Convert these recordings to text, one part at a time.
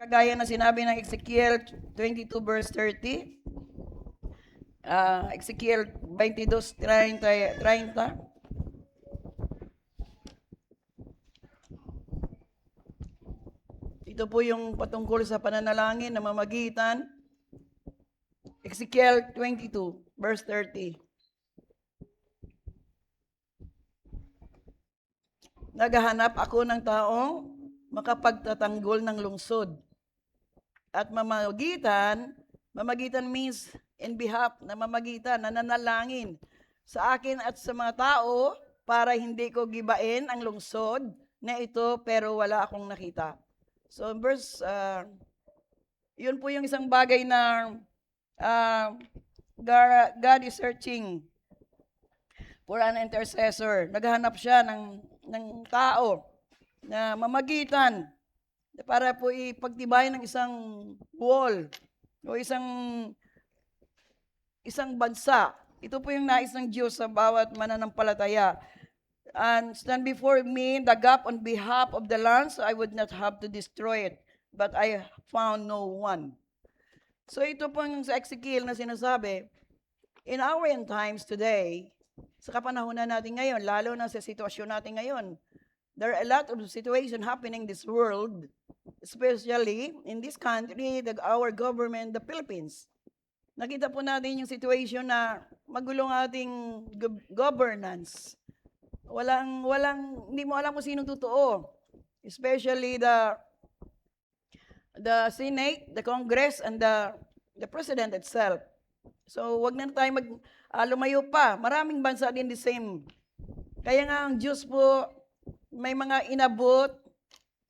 Kagaya na sinabi ng Ezekiel 22 verse 30, Ezekiel 22:30. Ito po yung patungkol sa pananalangin na mamagitan. Ezekiel 22 verse 30. Naghahanap ako ng taong makapagtatanggol ng lungsod. At mamagitan means in behalf, na mamagitan, nananalangin sa akin at sa mga tao para hindi ko gibain ang lungsod na ito pero wala akong nakita. So verse, yun po yung isang bagay na God is searching for an intercessor. Naghahanap siya ng tao na mamagitan para po ipagtibayan ng isang wall o isang bansa. Ito po yung nais ng Diyos sa bawat mananampalataya. And stand before me the gap on behalf of the land, so I would not have to destroy it. But I found no one. So ito po yung sa Ezekiel na sinasabi, in our end times today, sa kapanahunan natin ngayon, lalo na sa sitwasyon natin ngayon, there are a lot of situations happening in this world, especially in this country, our government, the Philippines. Nakita po natin yung situation na magulong ating governance. Hindi mo alam kung sinong totoo. Especially the Senate, the Congress, and the President itself. So, wag na tayo lumayo pa. Maraming bansa din the same. Kaya nga ang Diyos po, may mga inabot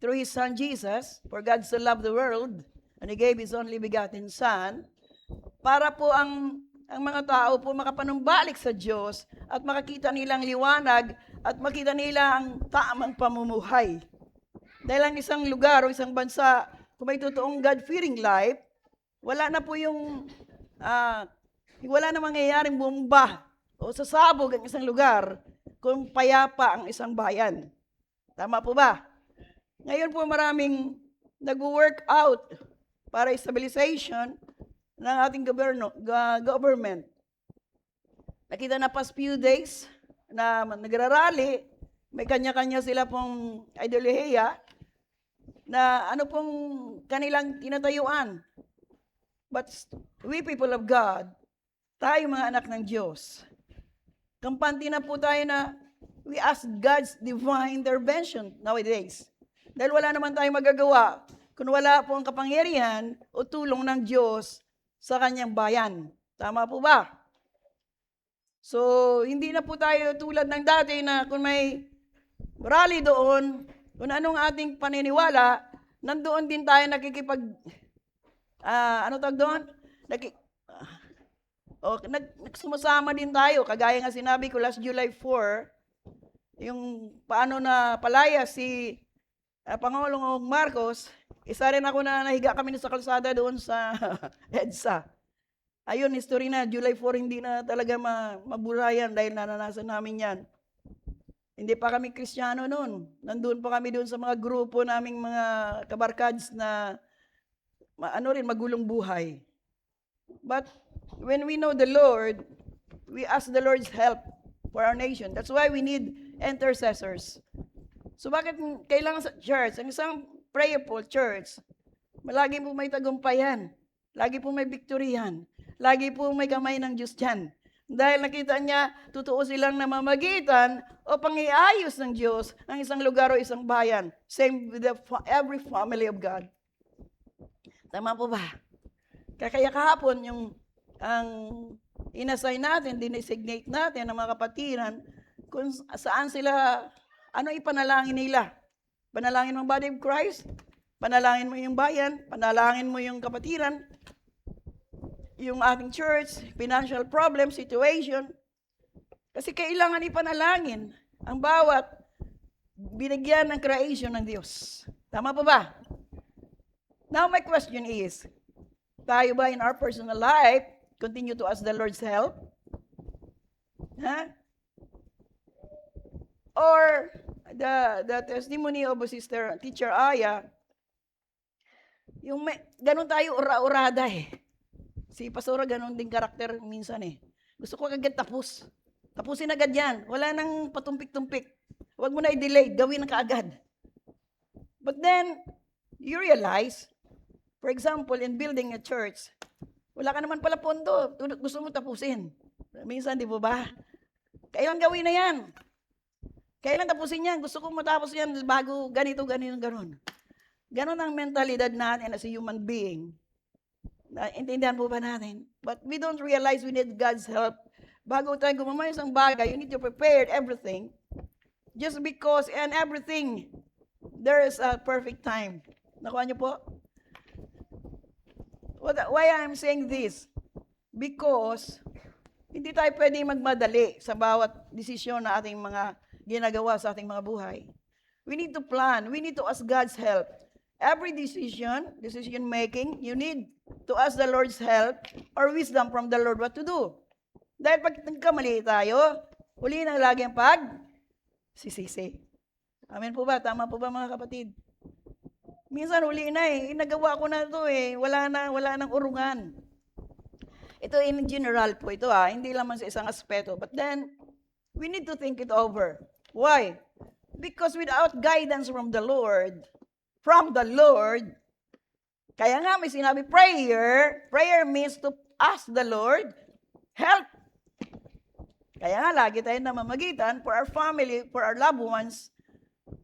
through His Son Jesus, for God so loved the world, and He gave His only begotten Son, para po ang mga tao po makapanumbalik sa Diyos at makakita nilang liwanag at makita nila ang tamang pamumuhay. Dahil ang isang lugar o isang bansa, kung may totoong God-fearing life, wala na po wala na mangyayaring bomba o sasabog ang isang lugar kung payapa ang isang bayan. Tama po ba? Ngayon po maraming nag-work out para stabilization ng ating government. Nakita na past few days na nagrarally, may kanya-kanya sila pong ideolohiya na ano pong kanilang tinatayuan. But we people of God, tayo mga anak ng Diyos, kampante na po tayo na we ask God's divine intervention nowadays. Dahil wala naman tayong magagawa kung wala po ang kapangyarihan o tulong ng Diyos sa kanyang bayan. Tama po ba? So, hindi na po tayo tulad ng dati na kung may rally doon, kung anong ating paniniwala, nandoon din tayo nakikipag, sumasama din tayo. Kagaya nga sinabi ko last July 4, yung paano na palaya si Pangulong Marcos, isa rin ako na nahiga kami sa kalsada doon sa EDSA. Ayun, history na, July 4, hindi na talaga maburayan dahil naranasan namin yan. Hindi pa kami Kristiyano noon. Nandun pa kami doon sa mga grupo naming mga kabarkads na magulong buhay. But when we know the Lord, we ask the Lord's help for our nation. That's why we need intercessors. So bakit kailangan sa church, ang isang prayerful church, lagi po may tagumpayan, lagi po may victoryan, lagi po may kamay ng Diyos dyan. Dahil nakita niya, totoo silang namamagitan o pangiayos ng Diyos ang isang lugar o isang bayan. Same with every family of God. Tama po ba? Kaya kahapon, ang inassign natin, dinesignate natin ng mga kapatiran, kung saan sila, ano ipanalangin nila. Panalangin mo ang body of Christ, panalangin mo yung bayan, panalangin mo yung kapatiran, yung ating church, financial problem, situation. Kasi kailangan ipanalangin ang bawat binigyan ng creation ng Diyos. Tama po ba? Now my question is, tayo ba in our personal life, continue to ask the Lord's help? Or the testimony of Teacher Aya, Yung ganun tayo, ura-urada eh. Si Pastora, ganun din karakter minsan eh. Gusto ko agad tapos. Tapusin agad yan. Wala nang patumpik-tumpik. Huwag mo na i-delay. Gawin na kaagad. But then, you realize, for example, in building a church, wala ka naman pala pondo. Gusto mo tapusin. Minsan, di ba? Kailan gawin na yan? Kailan tapusin yan? Gusto ko matapos yan bago ganito, ganon. Ganon ang mentalidad natin as a human being. Intindihan po ba natin? But we don't realize we need God's help. Bago tayo gumawa ng isang bagay, you need to prepare everything. Just because and everything, there is a perfect time. Nakuha niyo po? Why I'm saying this? Because hindi tayo pwede magmadali sa bawat desisyon na ating mga ginagawa sa ating mga buhay. We need to plan. We need to ask God's help. Every decision making, you need to ask the Lord's help or wisdom from the Lord what to do. Dahil pag nagkamali tayo, huli na lagi ang sisisi. Amen po ba? Tama po ba mga kapatid? Minsan huli na eh. Nagawa ko na ito eh. Wala nang urungan. Ito in general po ito Hindi lamang sa isang aspeto. But then, we need to think it over. Why? Because without guidance from the Lord, kaya nga may sinabi prayer means to ask the Lord help. Kaya nga lagi tayo namamagitan for our family, for our loved ones,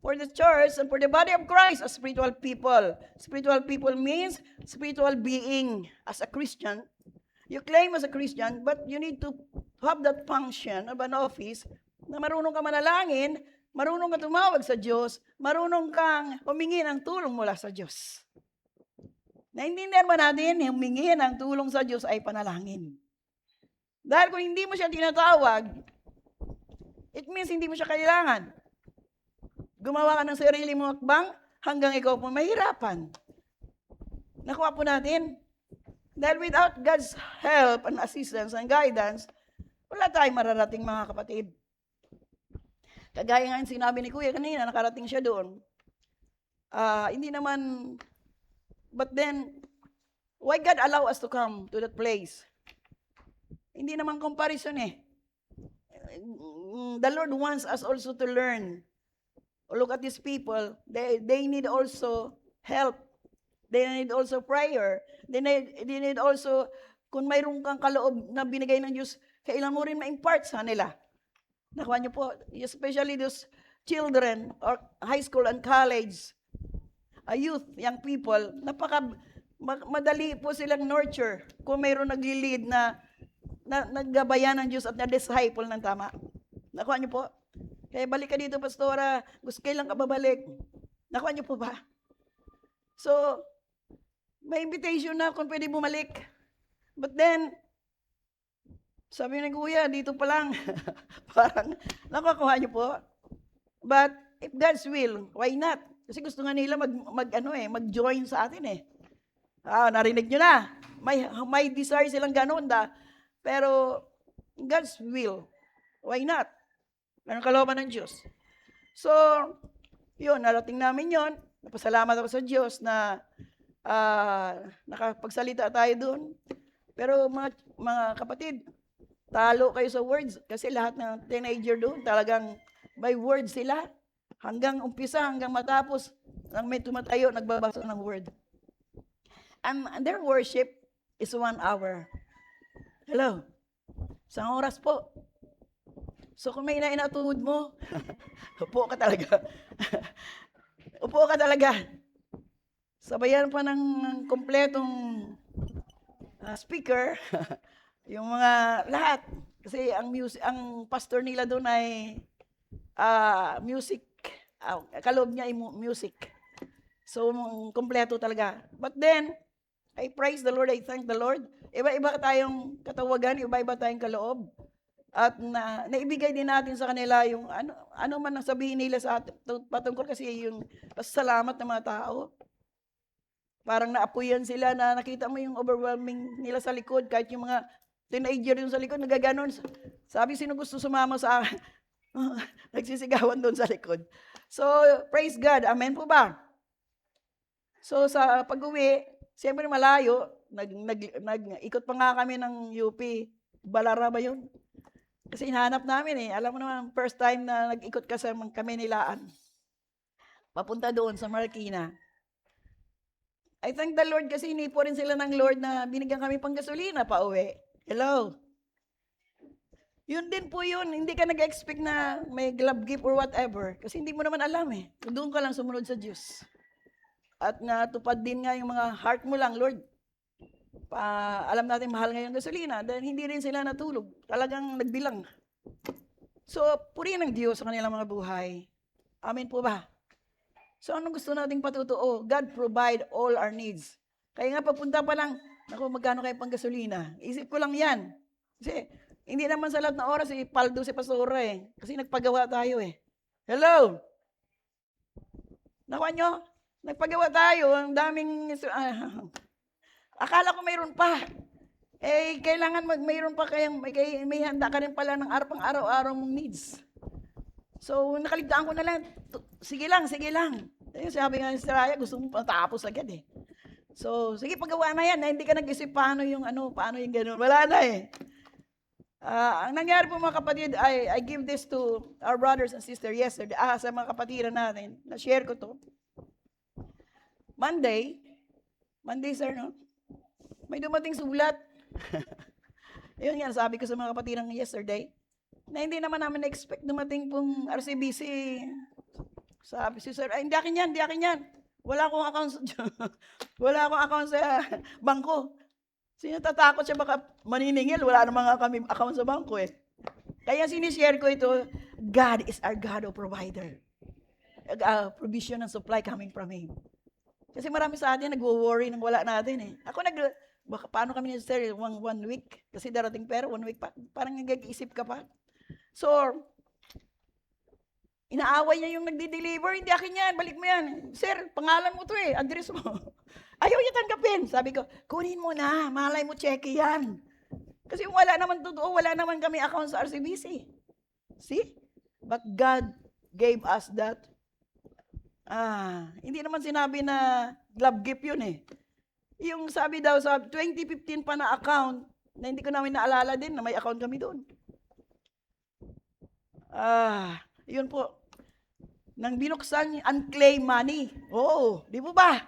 for the church, and for the body of Christ as spiritual people. Spiritual people means spiritual being. As a Christian, you claim as a Christian, but you need to have that function of an office na marunong ka manalangin, marunong ka tumawag sa Diyos, marunong kang humingi ng tulong mula sa Diyos. Naintindihan ba natin, humingi ng tulong sa Diyos ay panalangin. Dahil kung hindi mo siya tinatawag, it means hindi mo siya kailangan. Gumawa ka ng sarili mong akbang hanggang ikaw po mahirapan. Nakuha po natin. Dahil without God's help and assistance and guidance, wala tayong mararating mga kapatid. Kagaya nga yung sinabi ni Kuya kanina, nakarating siya doon. Hindi naman, but then, why God allow us to come to that place? Hindi naman comparison eh. The Lord wants us also to learn. Look at these people. They need also help. They need also prayer. They need also, kung mayroon kang kaloob na binigay ng Diyos, kailan mo rin ma-impart sa nila. Nakuha niyo po, especially those children or high school and college, youth, young people, madali po silang nurture kung mayroon nagli-lead na naggabayan ng Diyos at na-disciple ng tama. Nakuha niyo po? Kaya balik ka dito, Pastora. Gusto kailan ka babalik? Nakuha niyo po ba? So, may invitation na kung pwede bumalik. But then, sabi ni Kuya, dito pa lang. Parang, nakuha niyo po. But, if God's will, why not? Kasi gusto nga nila mag-join sa atin eh. Narinig niyo na. May desire silang ganun Pero, God's will, why not? Anong kalooban ng Diyos? So, yun, narating namin yun. Napasalamat ako sa Diyos na nakapagsalita tayo doon. Pero mga kapatid, talo kayo sa words. Kasi lahat ng teenager doon, talagang by words sila. Hanggang umpisa, hanggang matapos, nang may tumatayo, nagbabasa ng word. And their worship is 1 hour. Hello? 1 oras po. So kung may inainatuhod mo, upo ka talaga. Upo ka talaga. Sabayan pa ng kompletong speaker, yung mga lahat. Kasi ang pastor nila doon ay music. Kaloob niya ay music. So, kompleto talaga. But then, I praise the Lord, I thank the Lord. Iba-iba tayong katawagan, iba-iba tayong kaloob. At naibigay din natin sa kanila yung ano man ang sabihin nila sa atin patungkol kasi yung pasalamat ng mga tao. Parang naapuyan sila na nakita mo yung overwhelming nila sa likod, kahit yung mga teenager yung sa likod, nagaganon. Sabi, sino gusto sumama sa akin? Nagsisigawan doon sa likod. So, praise God. Amen po ba? So sa pag-uwi, siyempre malayo, nag-ikot pa nga kami ng UP. Balara ba yun? Kasi hinahanap namin eh. Alam mo naman, first time na nag-ikot kami nilaan. Papunta doon sa Marikina. I thank the Lord kasi hinipo rin sila ng Lord na binigyan kami pang gasolina pa uwi. Hello? Yun din po yun. Hindi ka nag-expect na may glove gift or whatever. Kasi hindi mo naman alam eh. Doon ka lang sumunod sa Diyos. At natupad din nga yung mga heart mo lang, Lord. Alam natin mahal ngayon gasolina dahil hindi rin sila natulog. Talagang nagbilang. So, purihin ng Diyos sa kanilang mga buhay. Amen po ba? So, anong gusto nating patutuo? God provide all our needs. Kaya nga papunta pa lang, naku, magkano kayo pang gasolina? Isip ko lang yan. Kasi, hindi naman sa lahat ng oras, paldo si Pastora eh. Kasi nagpagawa tayo eh. Hello? Nakuha nyo? Nagpagawa tayo, ang daming, akala ko mayroon pa. Eh, kailangan mayroon pa kayang, may handa ka rin pala ng pang araw-araw mong needs. So, nakaligtaan ko na lang, sige lang. Eh, sabi nga ni Saraya, gusto mo patapos agad eh. So, sige, paggawa na yan, na hindi ka nag-isip paano yung gano'n. Wala na eh. Ang nangyari po mga kapatid, I give this to our brothers and sisters yesterday, sa mga kapatiran natin, na-share ko to. Monday, sir, no? May dumating sulat. Yun nga, sabi ko sa mga kapatiran yesterday, na hindi naman namin na-expect dumating pong RCBC. Sabi si sir, hindi akin yan. Wala akong account sa bangko. Sino tatakot siya baka maniningil? Wala naman nga kami account sa bangko eh. Kaya sinishare ko ito, God is our God of provider. Provision and supply coming from Him. Kasi marami sa atin nagwo-worry nang wala natin eh. Baka paano kami ni sir, one week? Kasi darating pera, 1 week pa. Parang nag-iisip ka pa. So, inaaway niya yung nagdi-deliver, hindi akin yan, balik mo yan. Sir, pangalan mo to eh, address mo. Ayaw niya tanggapin. Sabi ko, kunin mo na, malay mo, cheque yan. Kasi wala naman totoo, wala naman kami account sa RCBC. See? But God gave us that. Hindi naman sinabi na glove gift yun eh. Yung sabi daw sa 2015 pa na account, na hindi ko namin naalala din na may account kami doon. Yun po. Nang binuksan, unclaimed money. Oo, di po ba?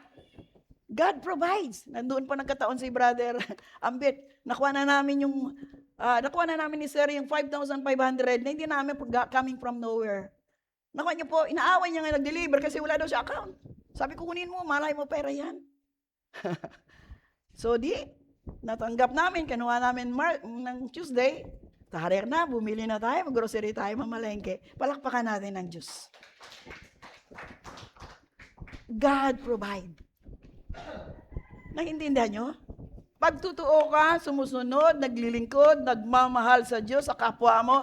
God provides. Nandoon pa nagkataon si Brother Ambit. Nakuha na namin ni Sir yung 5,500 na hindi namin coming from nowhere. Nakuha niyo po, inaaway niya nga nag-deliver kasi wala daw siya account. Sabi ko, kunin mo, malay mo pera yan. So natanggap namin, kinuha namin ng Tuesday, taharir na, bumili na tayo, mag-grocery tayo, mamalengke. Palakpakan natin ng Diyos. God provide. Naintindihan nyo? Pagtutuo ka, sumusunod, naglilingkod, nagmamahal sa Diyos, sa kapwa mo,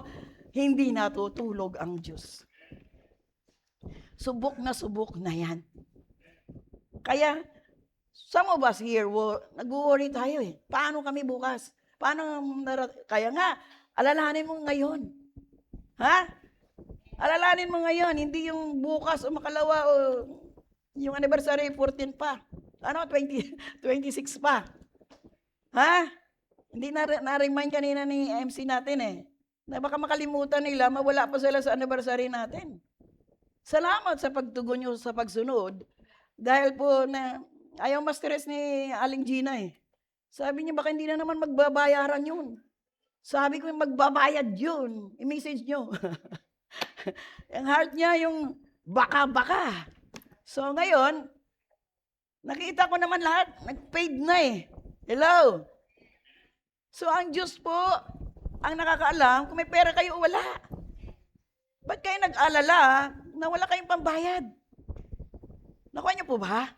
hindi natutulog ang Diyos. Subok na yan. Kaya, some of us here, nag-worry tayo eh. Paano kami bukas? Kaya nga, alalahanin mo ngayon. Ha? Alalahanin mo ngayon, hindi yung bukas o makalawa o yung anniversary 14 pa. 26 pa. Ha? Hindi na-remind kanina ni MC natin eh. Na baka makalimutan nila, mawala pa sila sa anniversary natin. Salamat sa pagtugon nyo sa pagsunod. Dahil po na ayaw ma-stress ni Aling Gina eh. Sabi niya, baka hindi na naman magbabayaran yun. Sabi ko, magbabayad yun. I-message nyo. Ang heart niya yung baka-baka. So ngayon, nakita ko naman lahat, nag-paid na eh. Hello? So ang Diyos po, ang nakakaalam kung may pera kayo o wala. Ba't kayo nag-alala na wala kayong pambayad? Nakuha niyo po ba?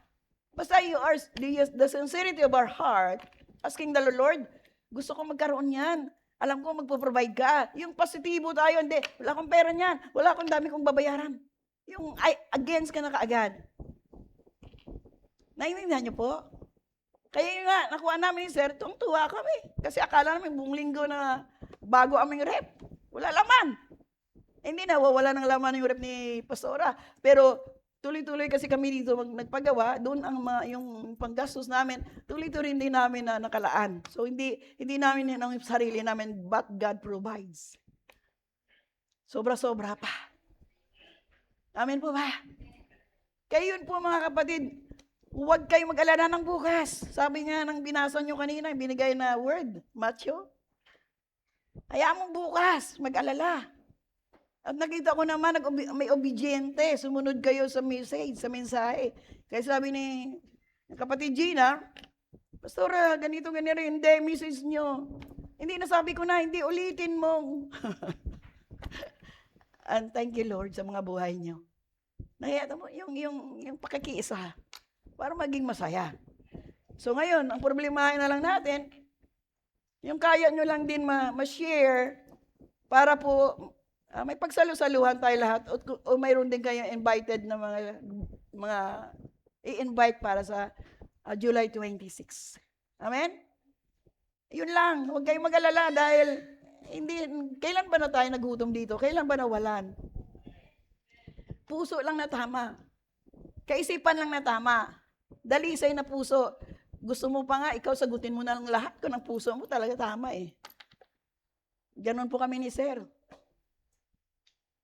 Basta the sincerity of our heart, asking the Lord, gusto ko magkaroon yan. Alam ko magpo-provide ka. Yung positibo tayo, hindi. Wala akong pera niyan. Wala akong dami kong babayaran. Yung against ka na kaagad. Naiintindihan niyo po? Kaya nga, nakuha namin ni Sir, tuwa kami. Kasi akala namin buong linggo na bago aming rep. Wala laman. Hindi na, wala ng laman yung rep ni Pastora. Pero tuloy-tuloy kasi kami dito nagpagawa, doon ang yung panggastos namin, tuloy-tuloy din namin na nakalaan. So hindi namin yan ang sarili namin, but God provides. Sobra-sobra pa. Amen po ba? Kaya yun po mga kapatid, huwag kayong mag-alala ng bukas. Sabi nga ng binasa nyo kanina, binigay na word, Matthew. Hayaan mo bukas, mag-alala. At nakita ko naman, may obediente, sumunod kayo sa message, sa mensahe. Kaya sabi ni kapatid Gina, Pastora, ganito, hindi, message nyo. Hindi nasabi ko na, hindi ulitin mo. And thank you, Lord, sa mga buhay nyo. Nakita mo, yung pakikiisa, para maging masaya. So ngayon, ang problemahin na lang natin, yung kaya nyo lang din ma-share, para po, may pagsalusaluhan tayo lahat, o mayroon din kayong invited na mga i-invite para sa July 26. Amen? Yun lang, huwag kayong mag-alala dahil kailan ba na tayo nagutom dito? Kailan ba nawalan? Puso lang na tama. Kaisipan lang na tama. Dalisay na puso. Gusto mo pa nga, ikaw sagutin mo na lang lahat ko ng puso mo, talaga tama eh. Ganon po kami ni Sir.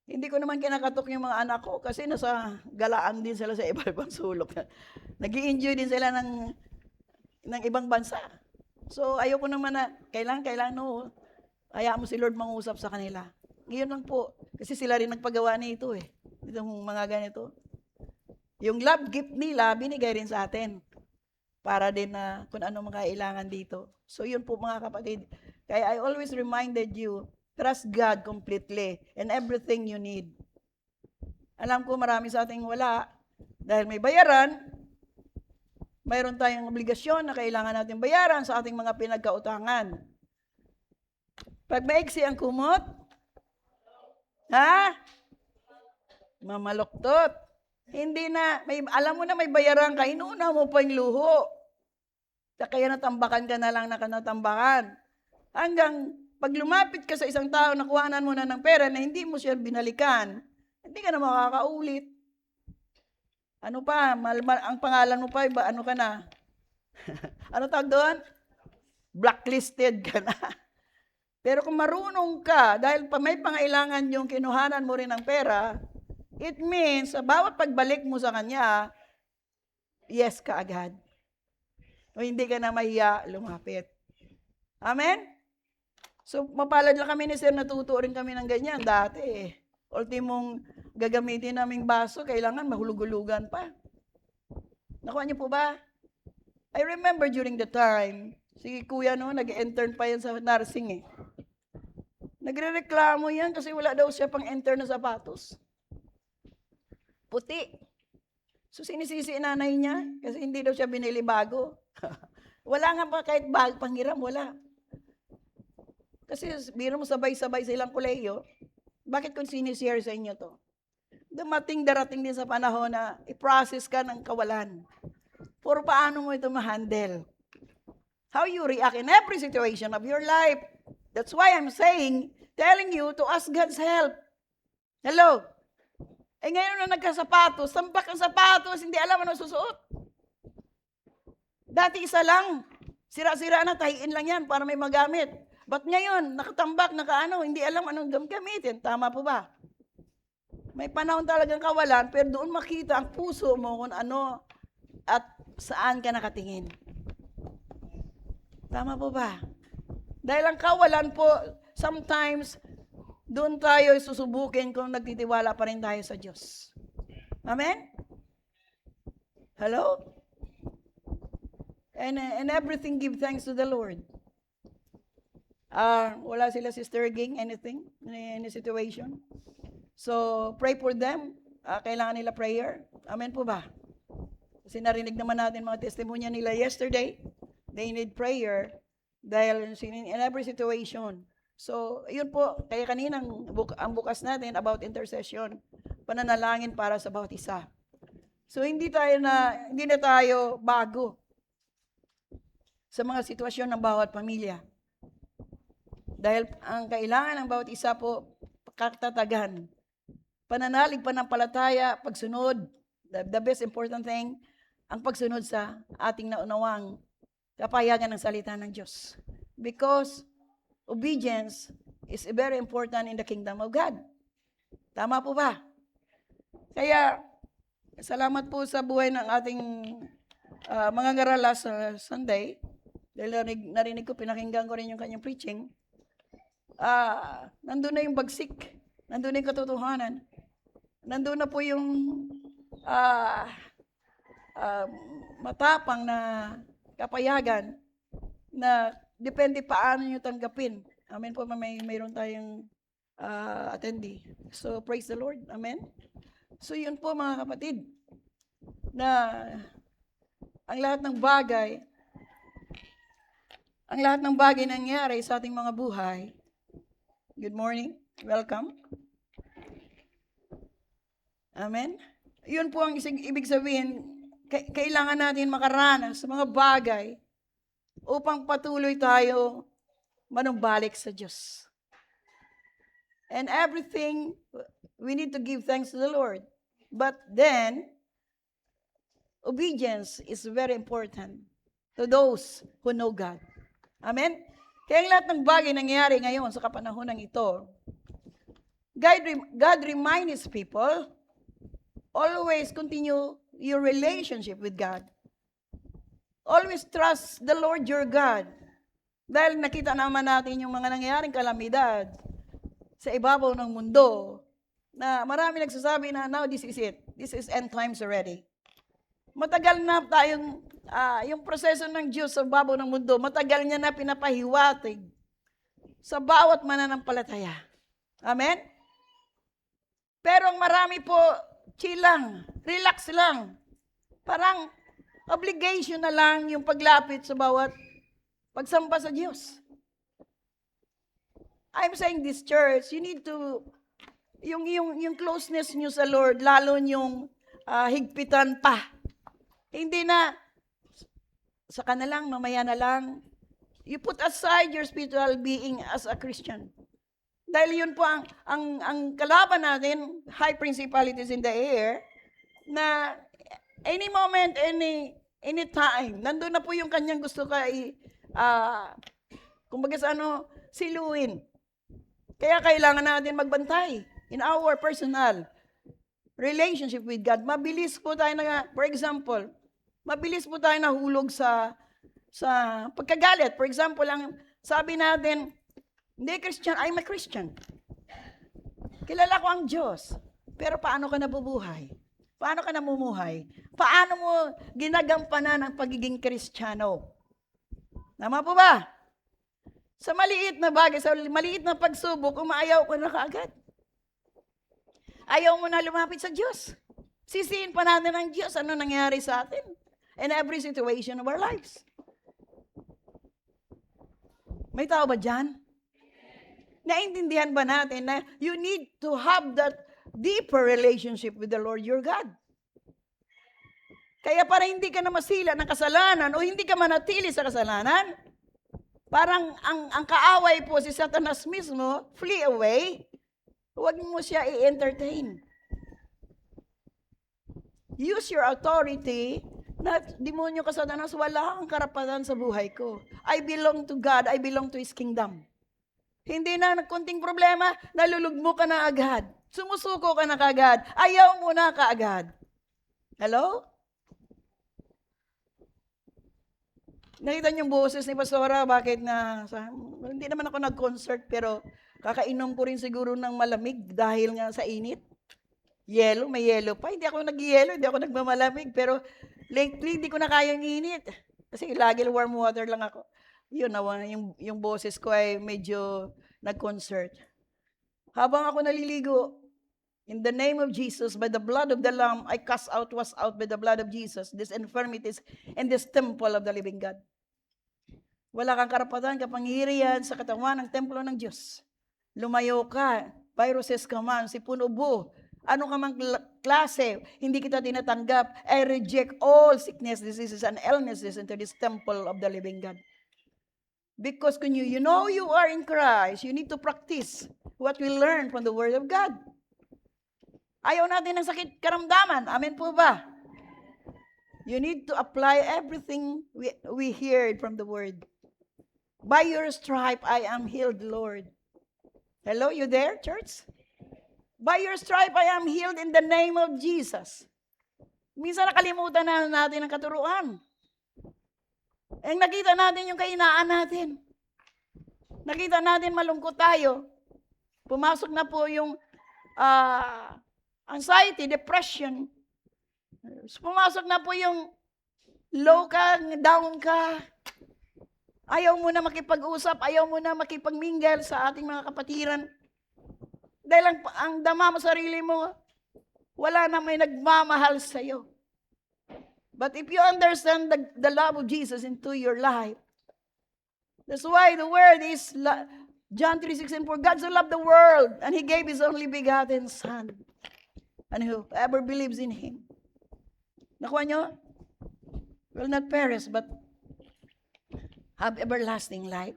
Hindi ko naman kinakatok yung mga anak ko kasi nasa galaan din sila sa iba-ibang sulok. Nag-i-enjoy din sila ng ibang bansa. So, ayoko naman na, kailangan no, hayaan mo si Lord mangusap sa kanila. Ngayon lang po, kasi sila rin nagpagawa nito eh. Itong mga ganito. Yung love gift nila, binigay rin sa atin. Para din na kung ano mga kailangan dito. So, yun po mga kapatid. Kaya I always reminded you, trust God completely and everything you need. Alam ko marami sa ating wala. Dahil may bayaran, mayroon tayong obligasyon na kailangan natin bayaran sa ating mga pinagkautangan. Pag maiksi ang kumot, mamaluktot. Hindi na, alam mo na may bayaran ka, inuna mo pa yung luho. Kaya natambakan ka na lang na natambakan. Hanggang pag lumapit ka sa isang tao, nakuhanan mo na ng pera na hindi mo siya binalikan, hindi ka na makakaulit. Ano pa, ang pangalan mo pa, iba, ano ka na? Ano tawag doon? Blacklisted ka na. Pero kung marunong ka, dahil may pangailangan yung kinuhanan mo rin ng pera, it means, sa bawat pagbalik mo sa kanya, yes ka agad. O hindi ka na mahiya lumapit. Amen? So, mapalad lang kami ni Sir, natuto rin kami ng ganyan dati eh. Ultimong gagamitin naming baso, kailangan mahulug-hulugan pa. Nakuha niyo po ba? I remember during the time, si Kuya nag-intern pa yan sa nursing eh. Nagre-reklamo yan kasi wala daw siya pang intern na sapatos. Puti. So sinisisi nanay niya kasi hindi daw siya binili bago. Wala nga pa kahit panghiram, wala. Kasi biro mo sabay-sabay silang kolehiyo. Bakit kung sinishare sa inyo to? Darating din sa panahon na i-process ka ng kawalan. Puro paano mo ito ma-handle. How you react in every situation of your life. That's why I'm telling you to ask God's help. Hello? Ngayon na nagkasapatos, tambak ang sapatos, hindi alam ano susuot. Dati isa lang, sira-sira na, tahiin lang yan para may magamit. But ngayon, nakatambak, hindi alam anong gamitin. Tama po ba? May panahon talagang kawalan, pero doon makita ang puso mo kung ano at saan ka nakatingin. Tama po ba? Dahil ang kawalan po, sometimes, doon tayo susubukin kung nagtitiwala pa rin tayo sa Diyos. Amen? Hello? And everything give thanks to the Lord. Wala sila Sister Ging, anything, any situation. So, pray for them. Kailangan nila prayer. Amen po ba? Kasi narinig naman natin mga testimonya nila yesterday. They need prayer dahil in every situation. So, yun po. Kaya kaninang ang bukas natin about intercession. Pananalangin para sa bawat isa. So, hindi na tayo bago sa mga sitwasyon ng bawat pamilya. Dahil ang kailangan ng bawat isa po, katatagan. Pananalig, panampalataya, pagsunod The best important thing, ang pagsunod sa ating naunawang kapayagan ng salita ng Diyos. Because obedience is very important in the kingdom of God. Tama po ba? Kaya, salamat po sa buhay ng ating mga ngarala sa Sunday. Dahil narinig ko, pinakinggan ko rin yung kanyang preaching. Nandun na yung bagsik. Nandun na yung katotohanan. Nandun na po yung matapang na kapayagan na depende paano nyo tanggapin. Amen po, mayroon tayong attendee. So, praise the Lord. Amen. So, yun po mga kapatid, na ang lahat ng bagay nangyari sa ating mga buhay. Good morning. Welcome. Amen. Yun po ang ibig sabihin, kailangan natin makaranas sa mga bagay upang patuloy tayo manumbalik sa Diyos. And everything, we need to give thanks to the Lord. But then, obedience is very important to those who know God. Amen? Kaya lahat ng bagay nangyayari ngayon sa kapanahonang ito, God reminds His people, always continue your relationship with God. Always trust the Lord your God. Dahil nakita naman natin yung mga nangyayaring kalamidad sa ibabaw ng mundo, na marami nagsasabi na, now this is it. This is end times already. Matagal na tayong, yung proseso ng Diyos sa ibabaw ng mundo, matagal niya na pinapahiwatig sa bawat mananampalataya. Amen? Pero ang marami po, chill lang, relax lang. Parang obligation na lang yung paglapit sa bawat pagsamba sa Diyos. I'm saying this church, you need to, yung closeness nyo sa Lord, lalo yung higpitan pa. Hindi na, saka na lang, mamaya na lang. You put aside your spiritual being as a Christian. Dahil yun po ang kalaban natin, high principalities in the air, na any moment, any time, nandun na po yung kanyang gusto kumbaga sa siluin. Kaya kailangan natin magbantay in our personal relationship with God. Mabilis po tayo for example, mabilis po tayo nahulog sa pagkagalit. For example, ang sabi natin, hindi Christian, I'm a Christian. Kilala ko ang Diyos. Pero paano ka nabubuhay? Paano ka namumuhay? Paano mo ginagampanan ang pagiging Kristiyano? Tama po ba? Sa maliit na bagay, sa maliit na pagsubok, umaayaw ko na kaagad. Ayaw mo na lumapit sa Diyos. Sisihin pa natin ang Diyos, ano nangyari sa atin in every situation of our lives. May tao ba dyan? Naintindihan ba natin na you need to have that deeper relationship with the Lord your God? Kaya para hindi ka na masila ng kasalanan o hindi ka manatili sa kasalanan, parang ang kaaway po si Satanas mismo, flee away. Huwag mo siya i-entertain. Use your authority na demonyo ka Satanas, wala kang karapatan sa buhay ko. I belong to God, I belong to His kingdom. Hindi na nagkunting problema, nalulugmo ka na agad. Sumusuko ka na kaagad. Ayaw mo na kaagad. Hello? Nakita niyo yung boses ni Pastora, bakit hindi naman ako nag-concert, pero kakainom ko rin siguro ng malamig dahil nga sa init. Yelo, may yelo pa. Hindi ako nag-yelo, hindi ako nagmamalamig, pero lately, hindi ko na kayang init. Kasi lagi warm water lang ako. Yun, yung boses ko ay medyo nag-concert. Habang ako naliligo, in the name of Jesus, by the blood of the Lamb, I was out by the blood of Jesus, these infirmities in this temple of the living God. Wala kang karapatan, kapangyarihan sa katawan ng templo ng Diyos. Lumayo ka, viruses ka man, sipunubo, ano ka mang klase, hindi kita tinatanggap. I reject all sickness, diseases, and illnesses into this temple of the living God. Because when you know you are in Christ, you need to practice what we learn from the Word of God. Ayaw natin ng sakit karamdaman. Amen po ba? You need to apply everything we heard from the word. By your stripe, I am healed, Lord. Hello, you there, church? By your stripe, I am healed in the name of Jesus. Minsan nakalimutan na natin ang katuruan. Nakita natin yung kahinaan natin. Nakita natin malungkot tayo. Pumasok na po yung anxiety, depression. Pumasok na po yung low ka, down ka. Ayaw mo na makipag-usap, ayaw mo na makipag-mingle sa ating mga kapatiran. Dahil ang dama mo sarili mo, wala na may nagmamahal sa iyo. But if you understand the love of Jesus into your life, that's why the word is John 3:16, for God so loved the world, and He gave His only begotten Son, and whoever believes in Him. Nakuha nyo? Will not perish, but have everlasting life.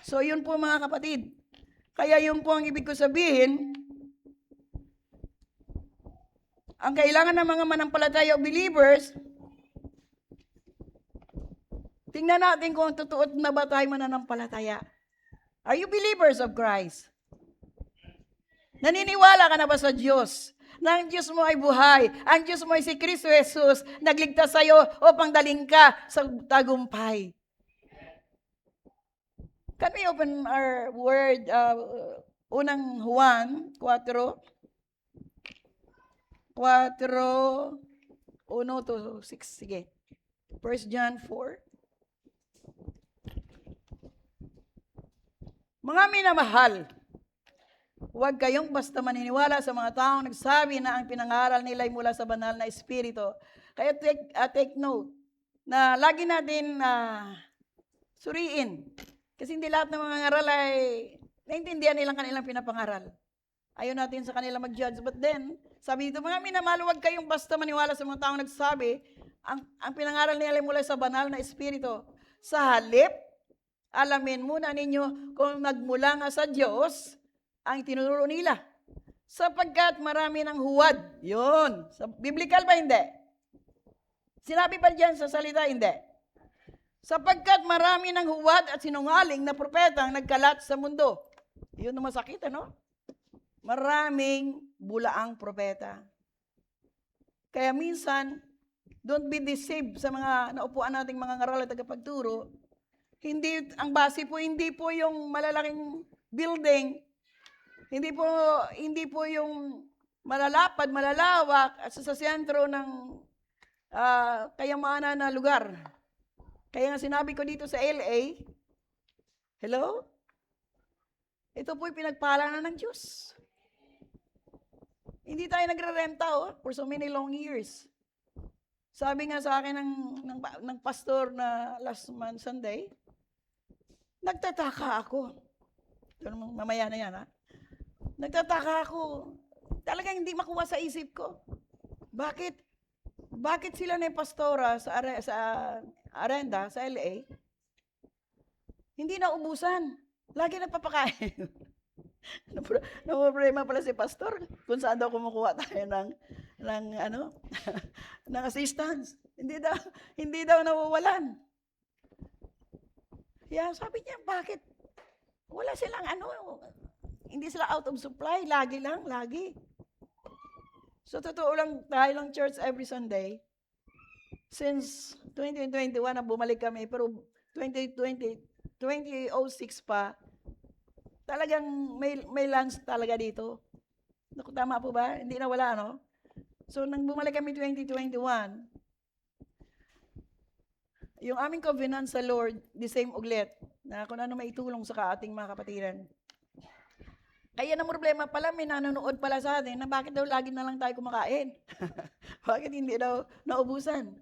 So yun po mga kapatid. Kaya yun po ang ibig ko sabihin, ang kailangan ng mga manampalataya o believers, tingnan natin kung totoo na ba tayo mananampalataya. Are you believers of Christ? Naniniwala ka na ba sa Diyos? Na ang Diyos mo ay buhay. Ang Diyos mo ay si Kristo Jesus, nagligtas sa iyo upang daling ka sa tagumpay. Can we open our word, unang Juan 4, 1 to 6, sige. 1 John 4. Mga minamahal, huwag kayong basta maniniwala sa mga taong nagsabi na ang pinangaral nila ay mula sa banal na espiritu. Kaya take note na lagi natin suriin. Kasi hindi lahat ng mga ngaral ay naintindihan nilang kanilang pinapangaral. Ayaw natin sa kanila mag-judge. But then, sabi dito, mga minamahal, huwag kayong basta maniwala sa mga taong nagsabi, ang pinangaral nila ay mula sa banal na espiritu. Sa halip, alamin muna ninyo kung nagmula nga sa Diyos ang tinuturo nila. Sapagkat marami ng huwad. Yun. Biblical ba hindi? Sinabi pa dyan sa salita, hindi. Sapagkat marami ng huwad at sinungaling na propeta ang nagkalat sa mundo. Yun ang masakit, ano? Maraming bulaang propeta. Kaya minsan, don't be deceived sa mga naupuan nating mga ngaral at tagapagturo. Hindi, ang base po, hindi po yung malalaking building, hindi po yung malalapad, malalawak at sa sentro ng kayamanan na lugar. Kaya nga sinabi ko dito sa LA, hello? Ito po'y pinagpala na ng Diyos. Hindi tayo nagre-renta for so many long years. Sabi nga sa akin ng pastor na last month Sunday, nagtataka ako. Mamaya na yan, ha? Nagtataka ako. Talagang hindi makuha sa isip ko. Bakit sila na yung pastora sa Arenda, sa LA, hindi na ubusan. Lagi nagpapakain. Problema pala si pastor kung saan daw kumukuha tayo ng assistance. Hindi daw nawawalan. Kaya sabi niya, bakit? Wala silang hindi sila out of supply, lagi. So totoo lang, tayo lang church every Sunday. Since 2021 na bumalik kami, pero 2006 pa, talagang may lunch talaga dito. Naku, tama po ba? Hindi na wala, no? So, nang bumalik kami 2021, yung aming covenant sa Lord, the same uglit, na kung ano maitulong sa ating mga kapatiran. Kaya na problema pala, may nanonood pala sa atin na bakit daw lagi na lang tayo kumakain? Bakit hindi daw naubusan?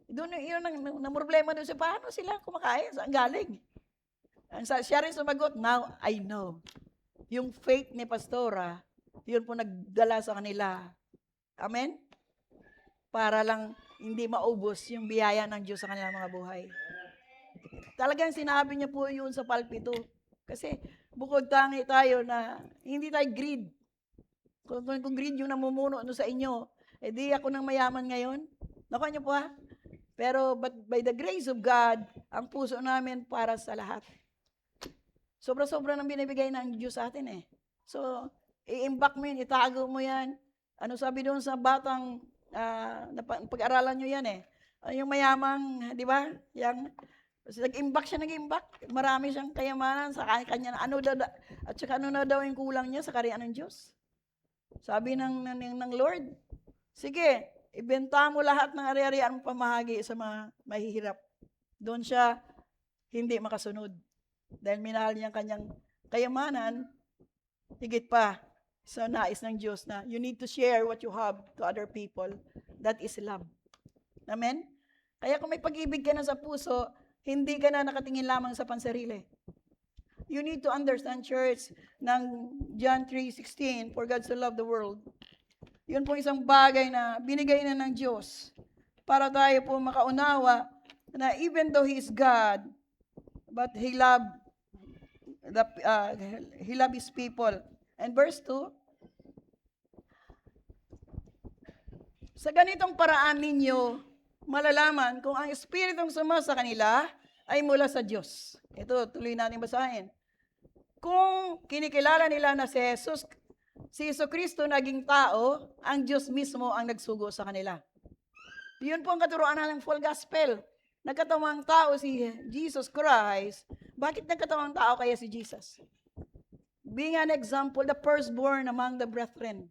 Doon yun ang problema doon sa paano sila kumakain, saan galing? Siya rin sumagot, now I know. Yung faith ni Pastora, yun po nagdala sa kanila. Amen? Para lang hindi maubos yung biyaya ng Diyos sa kanilang mga buhay. Talagang sinabi niya po yun sa pulpito. Kasi bukod tangi tayo na hindi tayo greed. Kung greed yung namumuno no sa inyo, di ako nang mayaman ngayon. Nakuha niyo po ha? Pero but by the grace of God, ang puso namin para sa lahat. Sobra-sobra nang binibigay ng Diyos sa atin eh. So, i-imbak mo yan, itago mo yan. Ano sabi doon sa batang, pag-aralan nyo yan eh. Yung mayamang, di ba? Yung, nag-imbak siya, nag-imbak. Marami siyang kayamanan sa kanya. At saka ano na daw yung kulang niya sa karyaan ng Diyos. Sabi ng Lord, sige, ibenta mo lahat ng ari-arian mong pamahagi sa mga mahihirap. Doon siya hindi makasunod. Dahil minahal niya ang kanyang kayamanan, higit pa sa nais ng Diyos na you need to share what you have to other people. That is love. Amen? Kaya kung may pag-ibig ka na sa puso, hindi ka na nakatingin lamang sa pansarili. You need to understand, church, ng John 3:16, for God so loved the world. Yun po isang bagay na binigay na ng Diyos para tayo po makaunawa na even though He is God, but He loved His people. And verse 2, sa ganitong paraan ninyo malalaman kung ang Espiritong sumasa kanila ay mula sa Diyos. Ito, tuloy natin basahin. Kung kinikilala nila na si Jesu Kristo naging tao, ang Diyos mismo ang nagsugo sa kanila. Yun po ang katuruan ng full gospel. Nagkatawang tao si Jesus Christ. Bakit nagkatawang tao kaya si Jesus? Being an example, the firstborn among the brethren.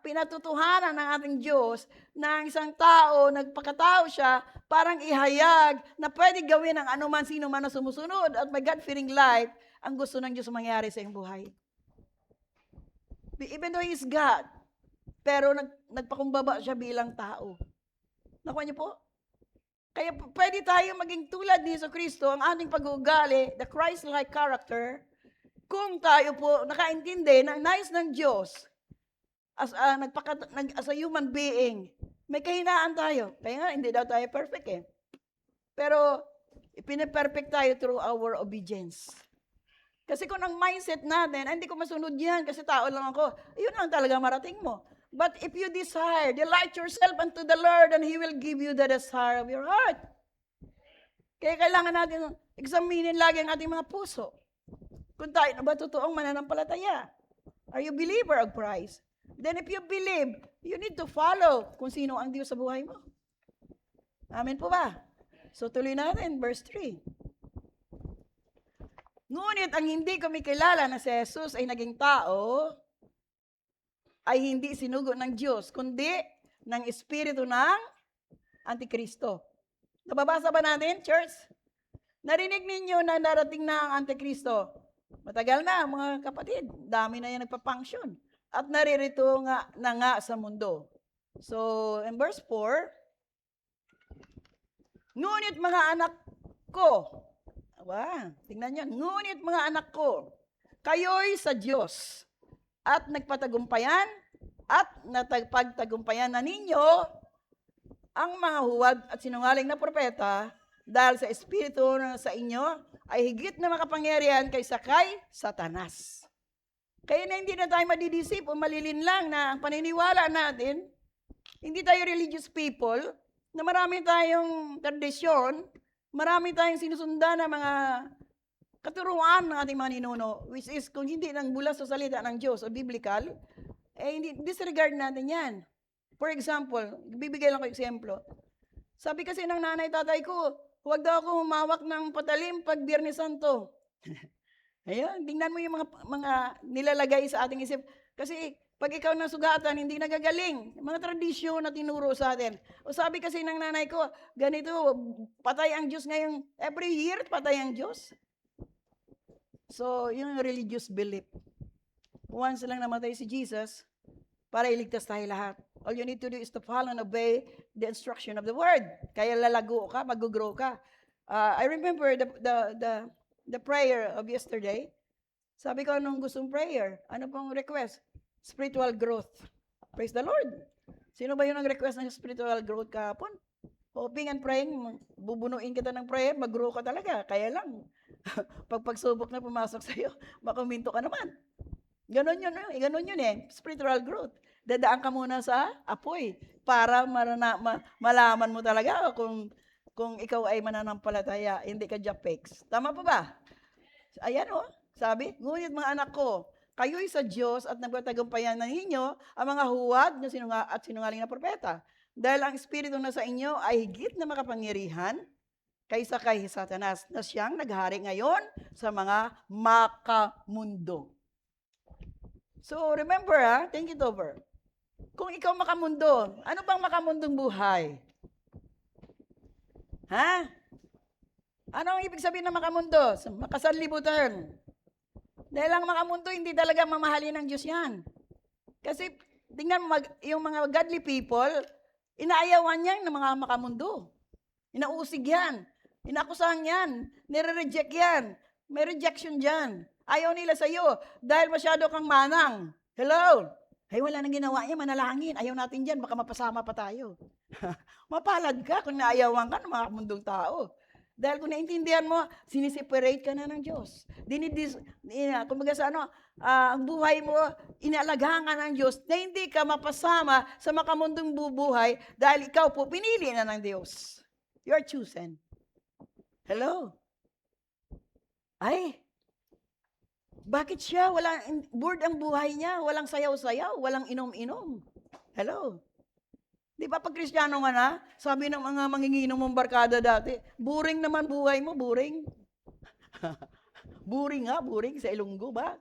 Pinatutuhanan ng ating Diyos na ang isang tao, nagpakatao siya, parang ihayag na pwede gawin ng anuman sino man na sumusunod at may God-fearing life ang gusto ng Diyos mangyari sa iyong buhay. Even though He is God, pero nagpakumbaba siya bilang tao. Nakuha niyo po? Kaya pwede tayo maging tulad ni Jesu Kristo, ang ating pag-uugali, the Christ-like character, kung tayo po nakaintindi ng nais ng Diyos as a human being, may kahinaan tayo. Kaya nga, hindi daw tayo perfect eh. Pero, pinaperfect tayo through our obedience. Kasi kung ang mindset natin, hindi ko masunod yan kasi tao lang ako, yun lang talaga marating mo. But if you desire, delight yourself unto the Lord and He will give you the desire of your heart. Kaya kailangan natin examinin lagi ang ating mga puso. Kung tayo na ba totoong mananampalataya? Are you believer of Christ? Then if you believe, you need to follow kung sino ang Diyos sa buhay mo. Amen po ba? So tuloy natin, verse 3. Ngunit ang hindi kumikilala na si Jesus ay naging tao, ay hindi sinugo ng Diyos, kundi ng espiritu ng Antikristo. Nababasa ba natin, church? Narinig ninyo na narating na ang Antikristo. Matagal na, mga kapatid. Dami na yan nagpa-function. At naririto nga sa mundo. So, in verse 4, ngunit mga anak ko, tingnan nyo, ngunit mga anak ko, kayo'y sa Diyos at nagpatagumpayan at natagpagtagumpayan na ninyo ang mga huwad at sinungaling na propeta dahil sa espiritu na sa inyo ay higit na makapangyarihan kaysa kay Satanas. Kaya na hindi na tayo madidisip o malilinlang na ang paniniwala natin, hindi tayo religious people, na marami tayong tradisyon, marami tayong sinusundan na mga katuruan ng ating mga ninuno, which is kung hindi nang mula sa salita ng Diyos o biblical, hindi, disregard natin yan. For example, bibigay lang ko eksemplo. Sabi kasi ng nanay tatay ko, huwag daw ako humawak ng patalim pag Biyernes Santo. Ayun, tingnan mo yung mga nilalagay sa ating isip. Kasi pag ikaw nasugatan, hindi nagagaling. Mga tradisyon na tinuro sa atin. O sabi kasi ng nanay ko, ganito, patay ang Diyos ngayong, every year, patay ang Diyos. So, yung religious belief. Once lang namatay si Jesus, para iligtas tayo lahat. All you need to do is to follow and obey the instruction of the word. Kaya lalago ka, mag-grow ka. I remember the prayer of yesterday. Sabi ko, anong gustong prayer? Ano pong request? Spiritual growth. Praise the Lord. Sino ba yung nag-request ng spiritual growth kahapon? Hoping and praying, bubunuin kita ng prayer, mag-grow ka talaga. Kaya lang, pag pagsubok na pumasok sa'yo, makuminto ka naman. Ganon yun eh. Spiritual growth. Dadaan ka muna sa apoy para malaman mo talaga kung ikaw ay mananampalataya, hindi ka japeks. Tama pa ba? Ayan o, sabi, ngunit mga anak ko, kayo'y sa Diyos at nagpatagumpayan na ninyo ang mga huwad at sinungaling na propeta. Dahil ang Espiritu na sa inyo ay higit na makapangyarihan kaysa kay Satanas na siyang naghari ngayon sa mga makamundo. So remember think it over. Kung ikaw makamundo, ano bang makamundong buhay? Ha? Ano ang ibig sabihin ng makamundo? Makasanlibutan. Dahil ang makamundo, hindi talaga mamahalin ng Diyos yan. Kasi, tingnan mo, yung mga godly people, inaayawan yan ng mga makamundo. Inausig yan. Inakusahan yan. Nire-reject yan. May rejection dyan. Ayaw nila sa'yo dahil masyado kang manang. Hello? Ay, wala nang ginawa niya, manalangin. Ayaw natin dyan, baka mapasama pa tayo. Mapalad ka kung naayawan ka ng mga mundong tao. Dahil kung naintindihan mo, siniseparate ka na ng Diyos. Kumbaga sa ang buhay mo, inaalagahan ka ng Diyos na hindi ka mapasama sa makamundong bubuhay dahil ikaw po pinili na ng Diyos. You are chosen. Hello? Ay, bakit siya? Bored ang buhay niya. Walang sayaw-sayaw. Walang inom-inom. Hello? Di ba pag Kristiyano nga na, sabi ng mga manginginom mong barkada dati, boring naman buhay mo, boring. Boring sa Ilonggo ba?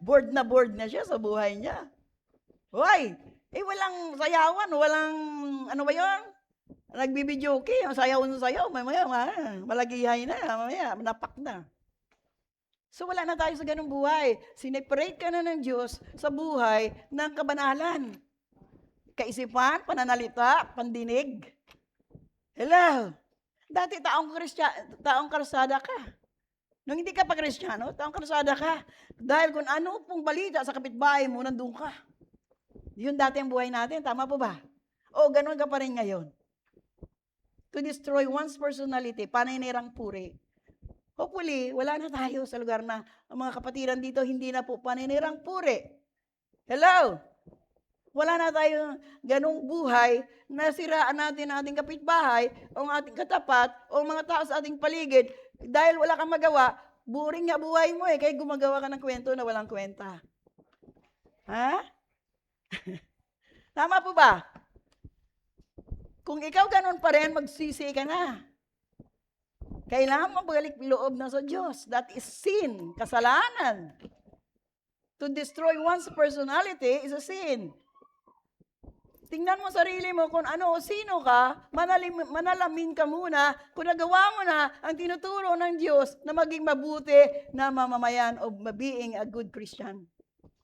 Bored na siya sa buhay niya. Hoy, walang sayawan, walang, ano ba yun? Nagbibidyoke, sayaw, mamaya, malagihay na, mamaya, napak na. So wala na tayo sa ganung buhay. Sineparate ka na ng Diyos sa buhay ng kabanalan. Kaisipan, pananalita, pandinig. Hello? Dati taong karsada ka. Nung hindi ka pa Kristiyano, taong karsada ka. Dahil kung ano pong balita sa kapitbahay mo, nandun ka. Yun dati ang buhay natin, tama po ba? O, ganun ka pa rin ngayon. To destroy one's personality, paninirang puri. Hopefully, wala na tayo sa lugar na ang mga kapatiran dito, hindi na po paninirang puri. Hello? Wala na tayong ganong buhay na siraan natin ang ating kapitbahay o ang ating katapat o mga tao sa ating paligid dahil wala kang magawa, boring nga buhay mo kaya gumagawa ka ng kwento na walang kwenta. Ha? Tama po ba? Kung ikaw ganon pa rin, magsisi ka na. Kailangan mo balik loob na sa Diyos. That is sin, kasalanan. To destroy one's personality is a sin. Tingnan mo sarili mo kung ano o sino ka, manalamin ka muna kung nagawa mo na ang tinuturo ng Diyos na maging mabuti na mamamayan of being a good Christian.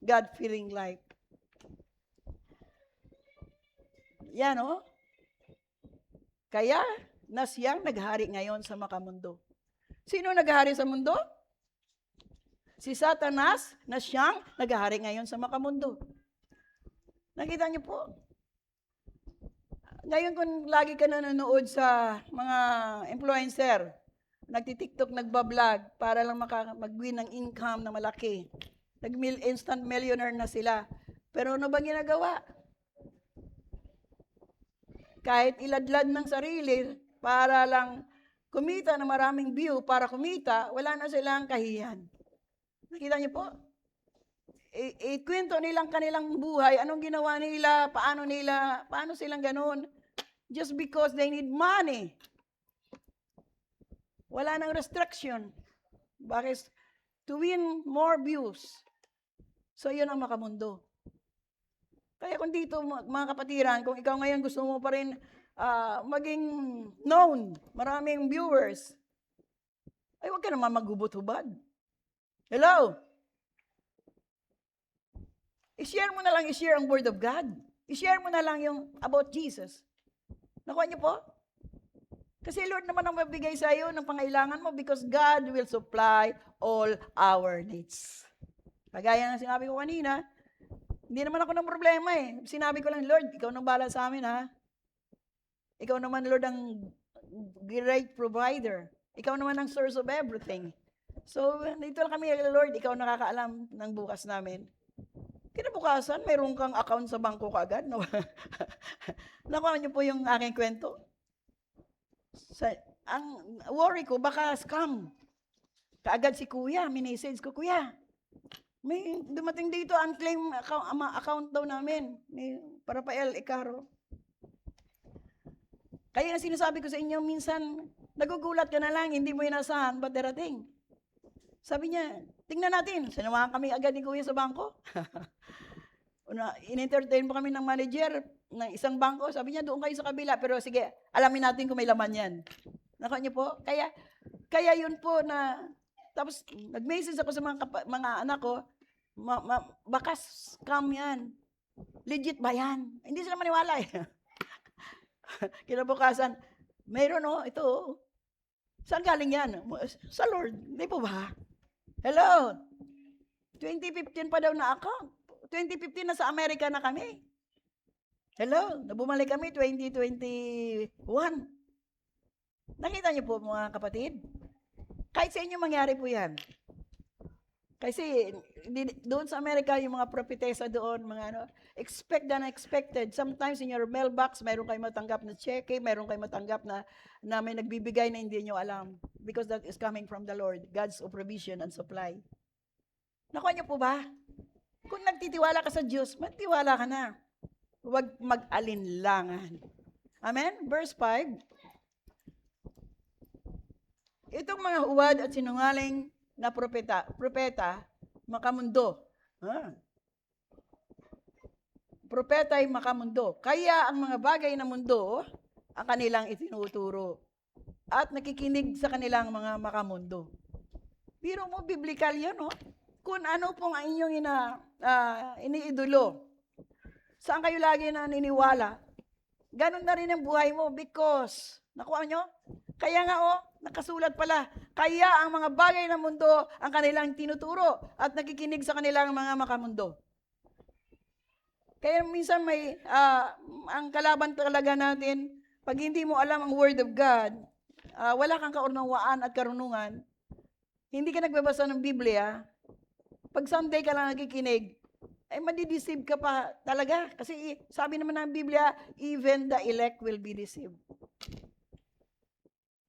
God-fearing life. Yan o. Kaya, na siyang naghari ngayon sa makamundo. Sino naghari sa mundo? Si Satanas na siyang naghari ngayon sa makamundo. Nakita niyo po? Ngayon kung lagi ka nanonood sa mga influencer, nagtitiktok, nagbablog para lang mag-win ng income na malaki. Instant millionaire na sila. Pero ano bang ginagawa? Kahit iladlad ng sarili para lang kumita ng maraming view para kumita, wala na silang kahiyan. Nakita niyo po? Ikwento nilang kanilang buhay, anong ginawa nila, paano silang ganun? Just because they need money. Wala nang restriction. Bakit? To win more views. So, yun ang makamundo. Kaya kung dito, mga kapatiran, kung ikaw ngayon gusto mo pa rin maging known, maraming viewers, ay huwag ka naman maghubot-hubad. Hello? I-share mo na lang, ang Word of God. I-share mo na lang yung about Jesus. Nakuha niyo po? Kasi Lord naman ang mabigay sa iyo ng pangailangan mo because God will supply all our needs. Kagaya ng sinabi ko kanina, hindi naman ako ng problema Sinabi ko lang, Lord, ikaw nang bahala sa amin Ikaw naman, Lord, ang great provider. Ikaw naman ang source of everything. So, dito lang kami, Lord, ikaw nakakaalam ng bukas namin. Kinabukasan, mayroon kang account sa bangko kaagad. No? Nakuha niyo po yung aking kwento. Ang worry ko, baka scam. Kaagad si kuya, minessage ko, kuya, may dumating dito, unclaimed account daw namin. Para pa El Icaro. Kaya na sinasabi ko sa inyo, minsan, nagugulat ka na lang, hindi mo inasahan, ba't darating? Sabi niya, tingnan natin. Sinamahan kami agad ni kuya sa bangko. In-entertain pa kami ng manager ng isang bangko. Sabi niya, doon kayo sa kabila. Pero sige, alamin natin kung may laman yan. Nakuha niyo po? Kaya yun po na, tapos nag-message ako sa mga anak ko, baka scam yan. Legit ba yan? Hindi sila maniwala eh. Kinabukasan, mayroon ito. Saan galing yan? Sa Lord. Hindi po ba? Hello? 2015 pa daw na account. 2015 na sa Amerika na kami. Hello? Nabumalik kami 2021. Nakita niyo po mga kapatid? Kahit sa inyo mangyari po yan. Kasi doon sa Amerika, yung mga propetesa doon, mga expect the unexpected. Sometimes in your mailbox, mayroon kayo matanggap na cheque, mayroon kayo matanggap na may nagbibigay na hindi nyo alam. Because that is coming from the Lord, God's provision and supply. Nakuha niyo po ba? Kung nagtitiwala ka sa Diyos, magtiwala ka na. Huwag mag-alinlangan. Amen? Verse 5. Itong mga huwad at sinungaling na propeta, makamundo. Propeta ay makamundo. Kaya ang mga bagay na mundo, ang kanilang itinuturo. At nakikinig sa kanilang mga makamundo. Biro mo, biblical yan, Kung ano pong ang inyong iniidolo. Saan kayo lagi naniniwala? Ganun na rin ang buhay mo because, nakuha nyo? Kaya nga nakasulat pala, kaya ang mga bagay ng mundo ang kanilang tinuturo at nakikinig sa kanilang mga makamundo. Kaya minsan ang kalaban talaga natin, pag hindi mo alam ang Word of God, wala kang kaunawaan at karunungan, hindi ka nagbabasa ng Biblia, pag Sunday ka lang nakikinig, ay madideceive ka pa talaga. Kasi sabi naman ng Biblia, even the elect will be deceived.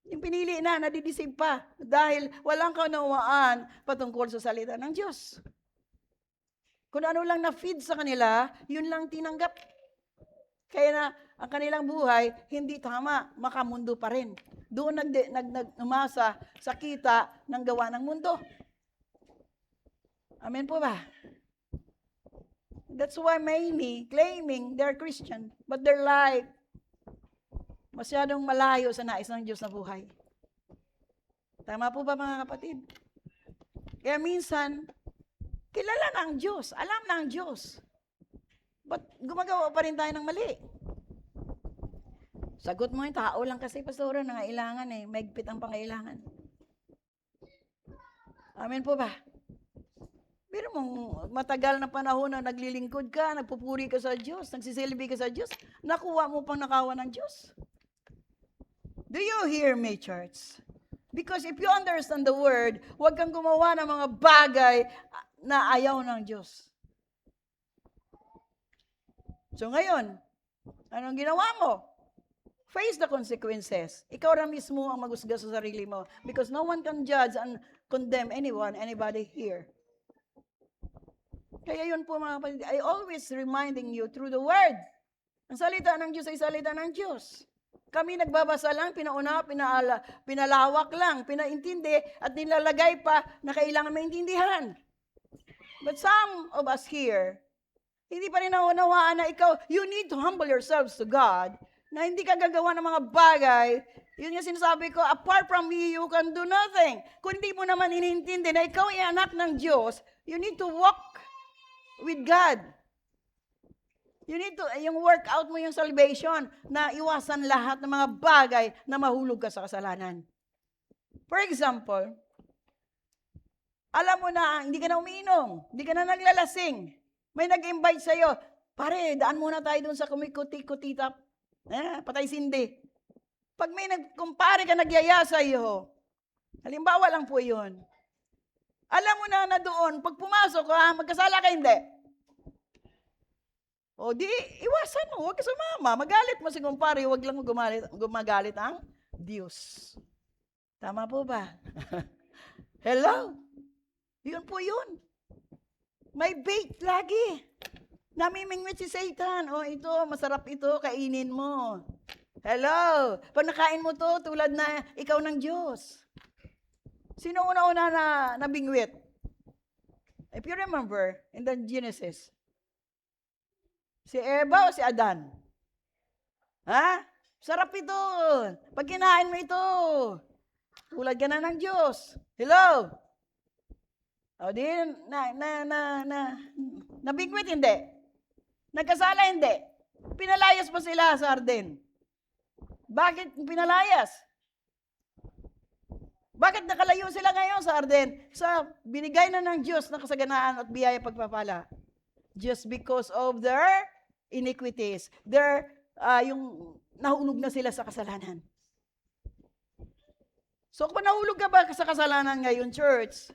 Yung pinili na, nadideceive pa dahil walang kaunawaan patungkol sa salita ng Diyos. Kung ano lang na-feed sa kanila, yun lang tinanggap. Kaya na ang kanilang buhay, hindi tama, makamundo pa rin. Doon nag-umasa sa kita ng gawa ng mundo. Amen po ba? That's why many claiming they're Christian, but their life masyadong malayo sa nais ng Diyos na buhay. Tama po ba mga kapatid? Kaya minsan, kilala na ang Diyos, alam na ang Diyos. But gumagawa pa rin tayo ng mali. Sagot mo yung tao lang kasi, pastora, nangailangan maigpit ang pangailangan. Amen po ba? Pero mong matagal na panahon na naglilingkod ka, nagpupuri ka sa Diyos, nagsisilbi ka sa Diyos, nakuha mo pang nakawa ng Diyos. Do you hear me, church? Because if you understand the word, huwag kang gumawa ng mga bagay na ayaw ng Diyos. So ngayon, anong ginawa mo? Face the consequences. Ikaw na mismo ang magusga sa sarili mo. Because no one can judge and condemn anybody here. Kaya yun po mga kapatid, I always reminding you through the word. Ang salita ng Diyos ay salita ng Diyos. Kami nagbabasa lang, pinalawak lang, pinaintindi, at nilalagay pa na kailangan maintindihan. But some of us here, hindi pa rin naunawaan na ikaw, you need to humble yourselves to God, na hindi ka gagawa ng mga bagay. Yun yung sinasabi ko, apart from me, you can do nothing. Kung hindi mo naman inintindi na ikaw ay anak ng Diyos, you need to walk with God. You need to, yung workout mo yung salvation, na iwasan lahat ng mga bagay na mahulog ka sa kasalanan. For example, alam mo na, hindi ka na umiinom, hindi ka na naglalasing, may nag-invite sa'yo, pare, daan muna tayo dun sa kumikuti-kutitap, patay sindi. Pag may nagkumpare ka nagyaya sa'yo, halimbawa lang po yun, Alam mo na doon, pag pumasok ka, magkasala ka hindi. O di, iwasan mo, huwag ka sumama. Magalit mo si kumpare, huwag lang gumagalit ang Diyos. Tama po ba? Hello? Yun po yun. May bait lagi. Namimingwit si Satan. O ito, masarap ito, kainin mo. Hello? Pag nakain mo to, tulad na ikaw ng Diyos. Sino una-una na nabingwit? If you remember, in the Genesis, si Eva o si Adan? Ha? Sarap ito. Pag kinain mo ito, tulad ka na ng Diyos. Hello? O di, nabingwit hindi. Nagkasala hindi. Pinalayas pa sila sa Arden. Bakit pinalayas? Bakit nakalayo sila ngayon sa Arden? Sa binigay na ng Diyos na kasaganaan at biyaya pagpapala. Just because of their iniquities. Yung nahulog na sila sa kasalanan. So kung nahulog ka ba sa kasalanan ngayon, church,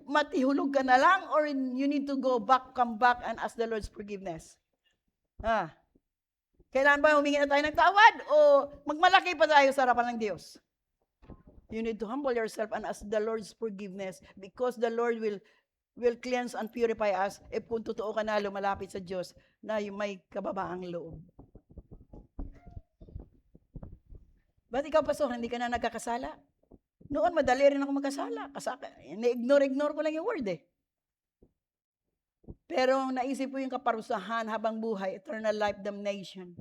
matihulog ka na lang or you need to come back and ask the Lord's forgiveness? Kailan ba humingi na tayo ng tawad o magmalaki pa tayo sa harapan ng Diyos? You need to humble yourself and ask the Lord's forgiveness because the Lord will cleanse and purify us if kung totoo ka na lumalapit sa Diyos na yung may kababaang loob. Ba't ikaw, Pastor, hindi ka na nagkakasala? Noon, madali rin ako magkasala. Ignore ko lang yung word eh. Pero naisip ko yung kaparusahan habang buhay, eternal life damnation.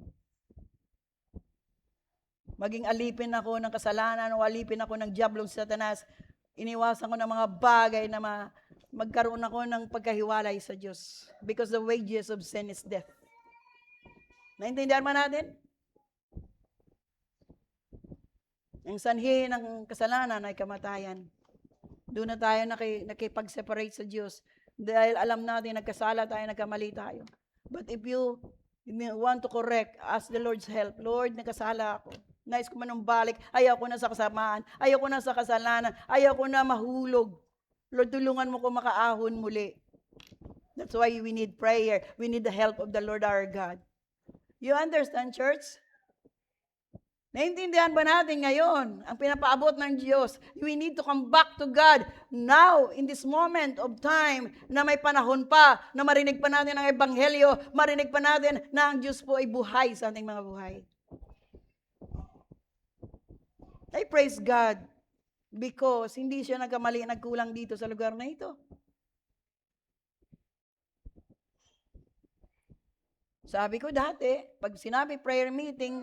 Maging alipin ako ng kasalanan o alipin ako ng diablong Satanas, iniwasan ko ng mga bagay na magkaroon ako ng pagkahiwalay sa Diyos. Because the wages of sin is death. Naintindihan ba natin? Ang sanhi ng kasalanan ay kamatayan. Doon na tayo nakipag-separate sa Diyos. Dahil alam natin, nagkasala tayo, nagkamali tayo. But if you want to correct, ask the Lord's help. Lord, nagkasala ako. Nais ko manumbalik. Ayaw ko na sa kasamaan. Ayaw ko na sa kasalanan. Ayaw ko na mahulog. Lord, tulungan mo ko makaahon muli. That's why we need prayer. We need the help of the Lord our God. You understand, church? Naintindihan ba natin ngayon ang pinapaabot ng Diyos? We need to come back to God now, in this moment of time, na may panahon pa, na marinig pa natin ang Ebanghelyo, marinig pa natin na ang Diyos po ay buhay sa ating mga buhay. I praise God because hindi siya nagkamali, nagkulang dito sa lugar na ito. Sabi ko dati, pag sinabi prayer meeting,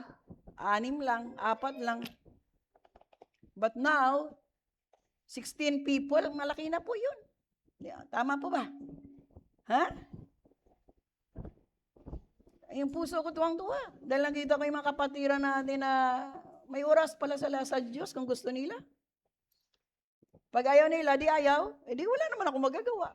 6 lang, 4 lang. But now, 16 people, malaki na po yun. Tama po ba? Ha? Yung puso ko tuwang-tuwa. Dahil nakita ko yung mga kapatiran natin na may oras pala sa Diyos kung gusto nila. Pag ayaw nila, di ayaw, edi wala naman ako magagawa.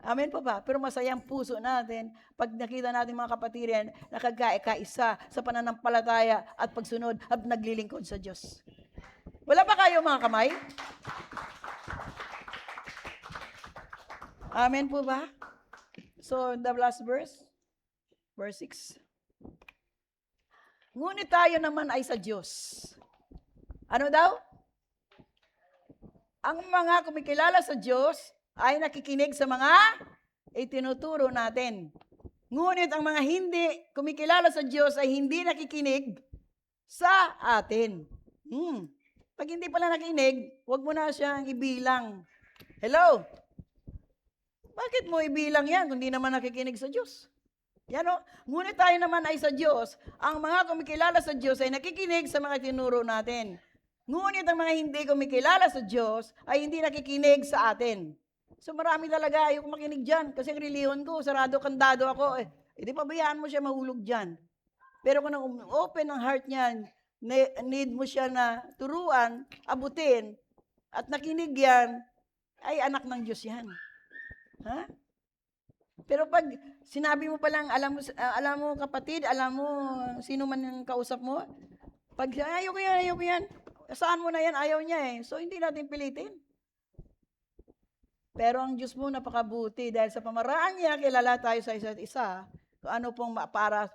Amen po ba? Pero masaya ang puso natin pag nakita natin mga kapatiran na kagkaisa sa pananampalataya at pagsunod at naglilingkod sa Diyos. Wala ba kayo mga kamay? Amen po ba? So, the last verse 6. Ngunit tayo naman ay sa Diyos. Ano daw? Ang mga kumikilala sa Diyos ay nakikinig sa mga itinuturo natin. Ngunit ang mga hindi kumikilala sa Diyos ay hindi nakikinig sa atin. Pag hindi pala nakikinig, huwag mo na siyang ibilang. Hello? Bakit mo ibilang yan kung di naman nakikinig sa Diyos? Yan o. Ngunit tayo naman ay sa Diyos. Ang mga kumikilala sa Diyos ay nakikinig sa mga tinuro natin. Ngunit ang mga hindi kumikilala sa Diyos ay hindi nakikinig sa atin. So marami talaga ayaw makinig dyan. Kasi ang relihon ko, sarado, kandado ako. Hindi pabayaan mo siya mahulog dyan. Pero kung open ang heart niyan, need mo siya na turuan, abutin, at nakinig yan, ay anak ng Diyos yan. Ha? Pero pag sinabi mo palang, alam mo kapatid, alam mo sino man ang kausap mo, pag ayaw ko yan, Saan mo na yan? Ayaw niya eh. So, hindi natin pilitin. Pero ang Diyos mo napakabuti dahil sa pamaraan niya, kilala tayo sa isa't isa kung ano pong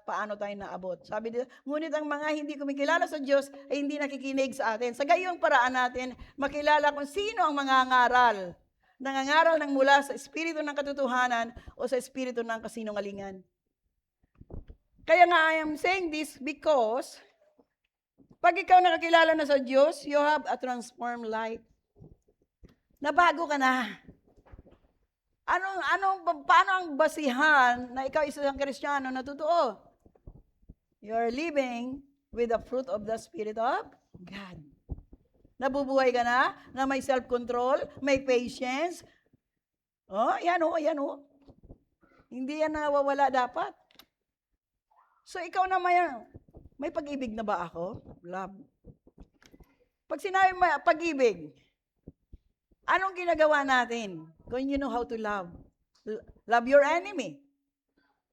paano tayo naabot. Sabi dito, ngunit ang mga hindi kumikilala sa Diyos ay hindi nakikinig sa atin. Sa gayong paraan natin, makilala kung sino ang mangangaral. Nangangaral ng mula sa espiritu ng katotohanan o sa espiritu ng kasinungalingan. Kaya nga I am saying this because pag ikaw nakakilala na sa Diyos, you have a transformed life. Nabago ka na. Paano ang basihan na ikaw isang Kristiyano na totoo? You're living with the fruit of the Spirit of God. Nabubuhay ka na may self-control, may patience. Yan o. Hindi yan nawawala dapat. So ikaw na may pag-ibig na ba ako? Love. Pag sinabi mo pag-ibig, anong ginagawa natin? Kung you know how to love. Love your enemy.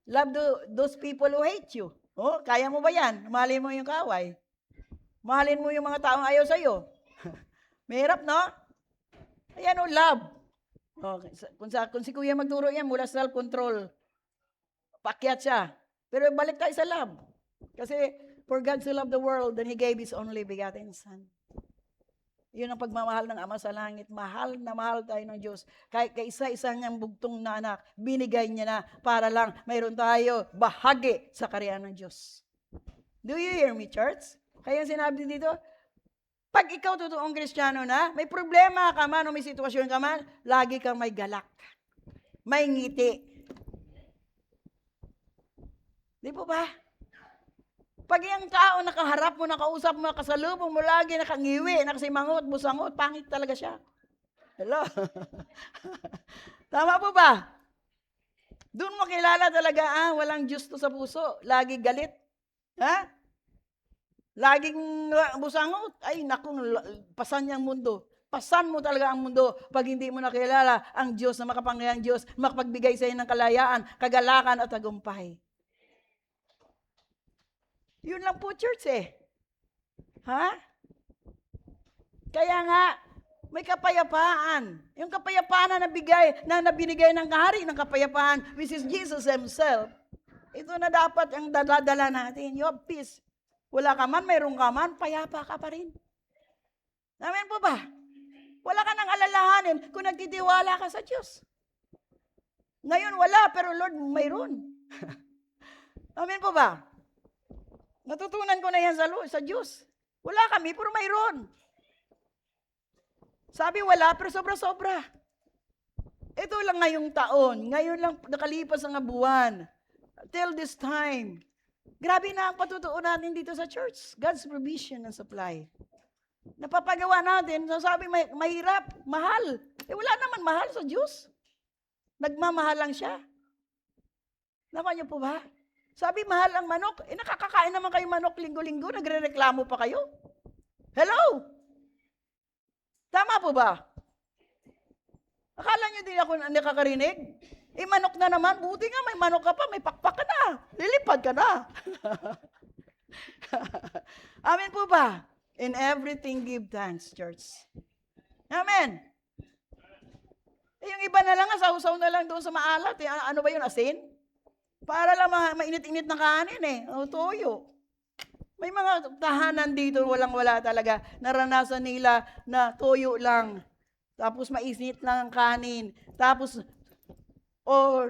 Love those people who hate you. Kaya mo ba yan? Mahalin mo yung kaaway. Mahalin mo yung mga taong ayaw sa'yo. Mahirap, no? Ayan love. Kung si Kuya magturo yan, mula sa self-control, pakyat siya. Pero balik tayo sa love. Kasi, for God so loved the world, then He gave His only begotten Son. Yun ang pagmamahal ng Ama sa langit. Mahal na mahal tayo ng Diyos. Kahit kaisa-isa niyang bugtong na anak, binigay niya na para lang mayroon tayo bahagi sa karyan ng Diyos. Do you hear me, church? Kaya sinabi dito, pag ikaw totoong Kristiyano na, may problema ka man o may sitwasyon ka man, lagi kang may galak. May ngiti. Di po ba? Pag yung tao nakaharap mo, nakausap mo, nakasalubong mo lagi, nakangiwi, nakasimangot, busangot, pangit talaga siya. Hello? Tama po ba? Doon mo kilala talaga, walang Diyos to sa puso. Lagi galit. Ha? Laging busangot. Ay, naku, pasan niyang mundo. Pasan mo talaga ang mundo pag hindi mo nakilala ang Diyos na makapangyarihang Diyos, makapagbigay sa iyo ng kalayaan, kagalakan at tagumpay. Yun lang po, church Ha? Kaya nga, may kapayapaan. Yung kapayapaan na binigay ng kahari ng kapayapaan, which is Jesus Himself. Ito na dapat ang dadala natin. You have peace. Wala ka man, mayroon ka man, payapa ka pa rin. Amen po ba? Wala ka nang alalahanin kung nagtitiwala ka sa Diyos. Ngayon wala, pero Lord, mayroon. Amen po ba? Natutunan ko na yan sa Diyos. Wala kami, pero mayroon. Sabi wala, pero sobra-sobra. Ito lang ngayong taon. Ngayon lang nakalipas ang buwan. Till this time. Grabe na ang patutuon natin dito sa church. God's provision and supply. Napapagawa natin, sabi mahirap, mahal. Wala naman mahal sa Diyos. Nagmamahal lang siya. Naman niyo po ba? Sabi, mahal ang manok. Nakakakain naman kayo manok linggo-linggo. Nagre-reklamo pa kayo. Hello? Tama po ba? Akala niyo din ako nakakarinig? Manok na naman. Buti nga may manok ka pa. May pakpak ka na. Lilipad ka na. Amen po ba? In everything give thanks, church. Amen. Yung iba na lang, sausaw na lang doon sa maalat. Ano ba yun, asin? Para lang mainit-init na kanin toyo. May mga tahanan dito, walang-wala talaga. Naranasan nila na toyo lang. Tapos mainit lang ang kanin. Tapos,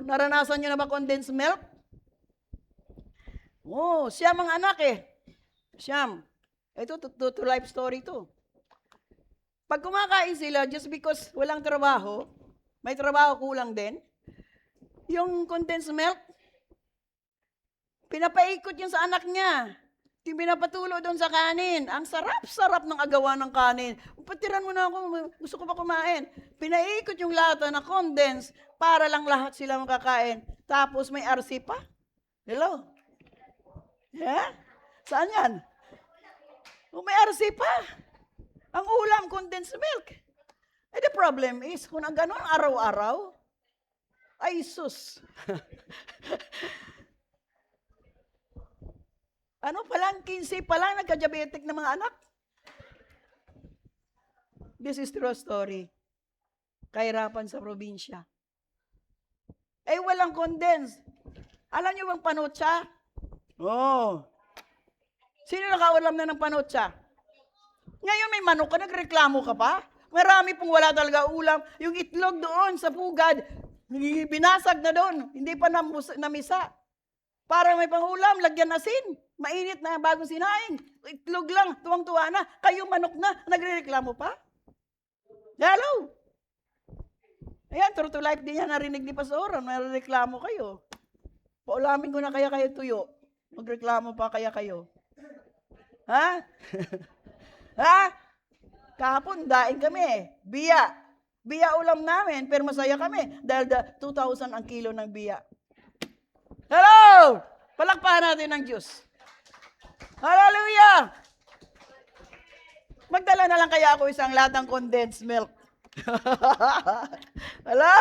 naranasan nyo na ba condensed milk? Siyam ang anak Siyam. Ito, to life story to. Pag kumakain sila, just because walang trabaho, may trabaho kulang din, yung condensed milk, pinapaikot yun sa anak niya. Yung pinapatulo doon sa kanin. Ang sarap-sarap ng agawan ng kanin. Patiran mo na ako, gusto ko pa kumain. Pinaikot yung lata na condense para lang lahat sila makakain. Tapos may RC pa. Hello? Yeah? Saan yan? May RC pa. Ang ulam, condensed milk. The problem is, kung ang ganun araw-araw, ay sus. Ano pa lang, 15 pa lang, nagka-diabetic na mga anak. This is true story. Kahirapan sa probinsya. Walang condense. Alam niyo bang panutsa? Oh. Sino nakaulam na ng panutsa? Ngayon may manok ka, nagreklamo ka pa? Marami pong wala talaga ulam. Yung itlog doon sa pugad, binasag na doon. Hindi pa namisa. Para may pangulam, lagyan asin. Mainit na bagong sinaing. Itlog lang, tuwang-tuwa na. Kayo manok na, nagrereklamo pa? Hello? Ayan, true to life din yan, narinig ni Pastor. Nagreklamo kayo. Paulamin ko na kaya kayo tuyo. Magreklamo pa kaya kayo. Ha? Ha? Kahapon, daing kami. Biya. Biya ulam namin, pero masaya kami. Dahil 2,000 ang kilo ng biya. Hello! Palakpakan natin ng Diyos. Hallelujah! Magdala na lang kaya ako isang latang condensed milk. Hala!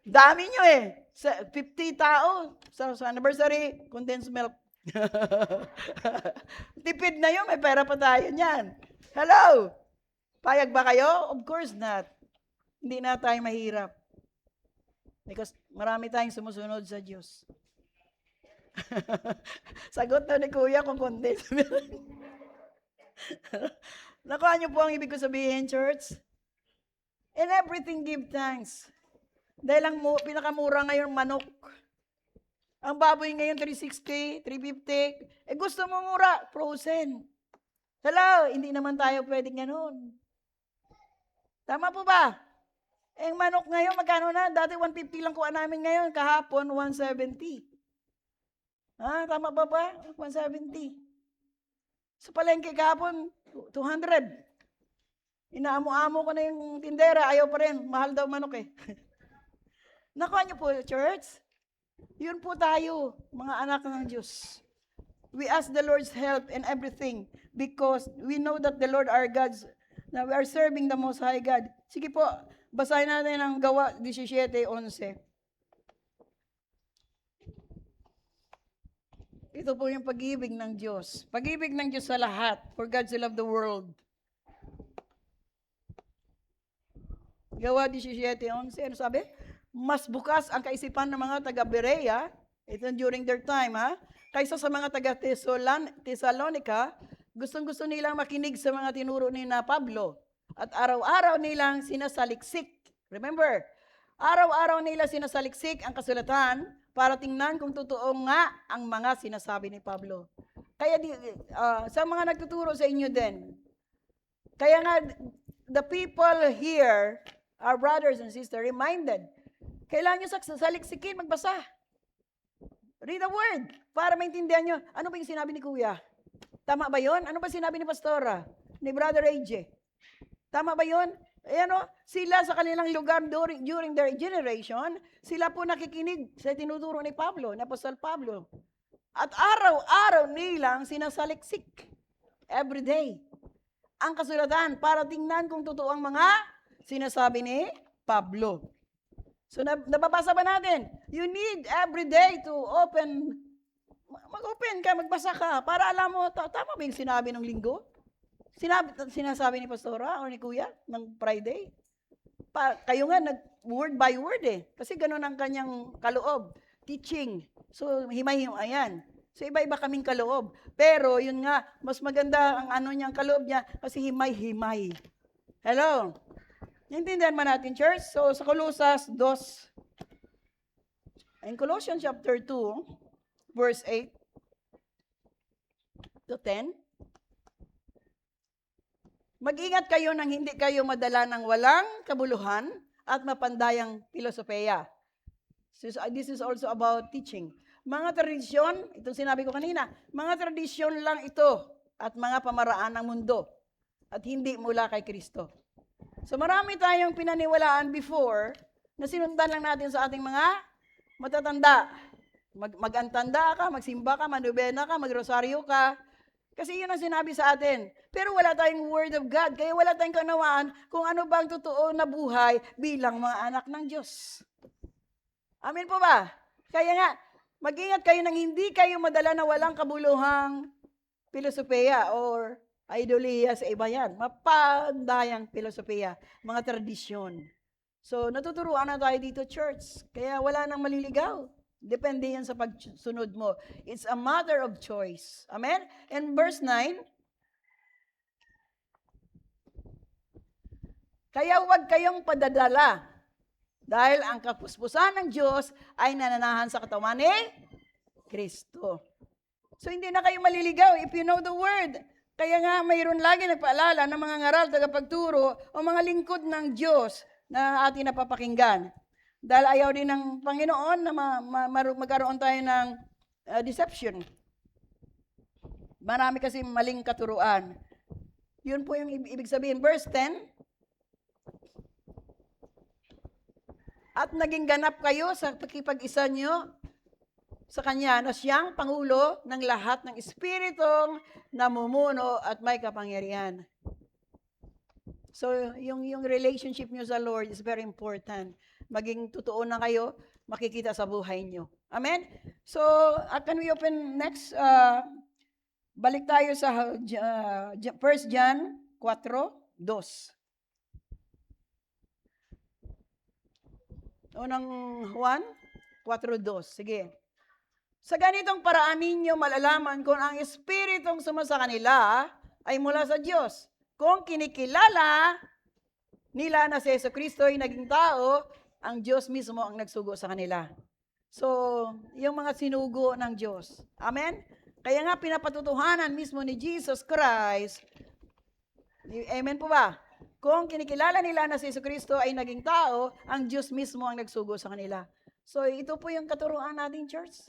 Dami nyo 50 tao sa anniversary, condensed milk. Tipid na yun, may pera pa tayo niyan. Hello! Payag ba kayo? Of course not. Hindi na tayo mahirap. Because marami tayong sumusunod sa Diyos. Sagot na ni Kuya kung condensed milk. Nakuha niyo po ang ibig ko sabihin, church? In everything, give thanks. Dahil ang pinakamura ngayon, manok. Ang baboy ngayon, 360, 350. Gusto mo mura, frozen. Hello, hindi naman tayo pwedeng ganun. Tama po ba? Manok ngayon, magkano na? Dati 150 lang kuha namin ngayon. Kahapon, 170. Tama ba ba? 170. Sa palengke kahapon, 200. Inaamo-amo ko na yung tindera. Ayaw pa rin. Mahal daw manok Nakuha niyo po, church? Yun po tayo, mga anak ng Diyos. We ask the Lord's help in everything because we know that the Lord our God, na we are serving the Most High God. Sige po, basahin natin ang Gawa 17:11. Ito po yung pag-ibig ng Diyos. Pag-ibig ng Diyos sa lahat. For God so loved the world. Gawa 17:11. Ano sabi? Mas bukas ang kaisipan ng mga taga-Berea, ito during their time, kaysa sa mga taga-Thessalonica, gustong-gusto nilang makinig sa mga tinuro ni na Pablo. At araw-araw nilang sinasaliksik. Remember, araw-araw nila sinasaliksik ang kasulatan para tingnan kung totoo nga ang mga sinasabi ni Pablo. Kaya sa mga nagtuturo sa inyo din, kaya nga the people here, our brothers and sisters, reminded, kailangan nyo saliksikin, magbasa. Read the word para maintindihan nyo. Ano ba yung sinabi ni Kuya? Tama ba yun? Ano ba sinabi ni Pastora? Ni Brother AJ? Tama ba yun? Sila sa kanilang lugar during their generation, sila po nakikinig sa tinuturo ni Pablo, ni Apostol Pablo. At araw-araw nilang sinasaliksik. Every day. Ang kasulatan para tingnan kung totoo ang mga sinasabi ni Pablo. So, nababasa ba natin? You need every day to mag-open ka, magbasa ka, para alam mo, tama ba yung sinabi ng linggo? Sinasabi ni Pastora o ni Kuya ng Friday? Kayo nga, word by word Kasi ganun ang kanyang kaloob. Teaching. So, himay-himayan. So, iba-iba kaming kaloob. Pero, yun nga, mas maganda ang niyang kaloob niya kasi himay-himay. Hello? Naintindihan man natin, church? So, sa Colosas 2, in Colossians chapter 2, verse 8 to 10, mag-ingat kayo nang hindi kayo madala ng walang kabuluhan at mapandayang filosofiya. This is also about teaching. Mga tradisyon, itong sinabi ko kanina, mga tradisyon lang ito at mga pamaraan ng mundo at hindi mula kay Kristo. So marami tayong pinaniwalaan before na sinundan lang natin sa ating mga matatanda. Mag-antanda ka, magsimba ka, manubena ka, magrosaryo ka. Kasi yun ang sinabi sa atin. Pero wala tayong word of God. Kaya wala tayong kaunawaan kung ano bang totoo na buhay bilang mga anak ng Diyos. Amen po ba? Kaya nga, mag-ingat kayo nang hindi kayo madala na walang kabuluhang filosofiya or Idoliya sa iba yan. Mapandayang filosofiya, mga tradisyon. So, natuturuan na tayo dito, church. Kaya wala nang maliligaw. Depende yan sa pagsunod mo. It's a matter of choice. Amen? And verse 9, kaya huwag kayong padadala dahil ang kapuspusan ng Diyos ay nananahan sa katawan ni Kristo. So, hindi na kayo maliligaw if you know the Word. Kaya nga, mayroon lagi nagpaalala ng mga ngaral, tagapagturo, o mga lingkod ng Diyos na ating napapakinggan. Dahil ayaw din ng Panginoon na magkaroon tayo ng deception. Marami kasi maling katuruan. Yun po yung ibig sabihin. Verse 10, at naging ganap kayo sa pakipag-isa nyo sa Kanya na siyang Pangulo ng lahat ng Espiritong namumuno at may kapangyarihan. So, yung relationship nyo sa Lord is very important. Maging totoo na kayo, makikita sa buhay nyo. Amen? So, can we open next? Balik tayo sa 1 John 4:2. Unang Juan 4:2. Sige. Sa ganitong paraan ninyo malalaman kung ang Espiritong sumasa kanila ay mula sa Diyos. Kung kinikilala nila na si Jesucristo ay naging tao, ang Diyos mismo ang nagsugo sa kanila. So, yung mga sinugo ng Diyos. Amen? Kaya nga pinapatutuhanan mismo ni Jesus Christ. Amen po ba? Kung kinikilala nila na si Jesucristo ay naging tao, ang Diyos mismo ang nagsugo sa kanila. So, ito po yung katuruan natin, church.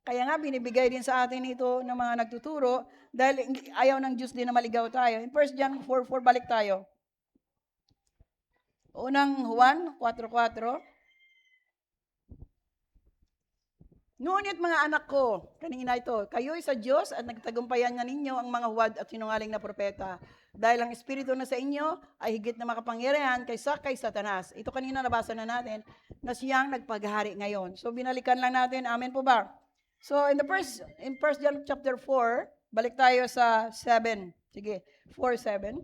Kaya nga, binibigay din sa atin ito ng mga nagtuturo dahil ayaw ng Diyos din na maligaw tayo. In 1 John 4:4, balik tayo. Unang Juan 4:4. Ngunit mga anak ko, kanina ito, kayo'y sa Diyos at nagtagumpayan na ninyo ang mga huwad at sinungaling na propeta. Dahil ang Espiritu na sa inyo ay higit na makapangyarihan kaysa kay Satanas. Ito kanina nabasa na natin na siyang nagpaghari ngayon. So binalikan lang natin, amen po ba? So in 1 John chapter 4, balik tayo sa 7. Sige, 4:7.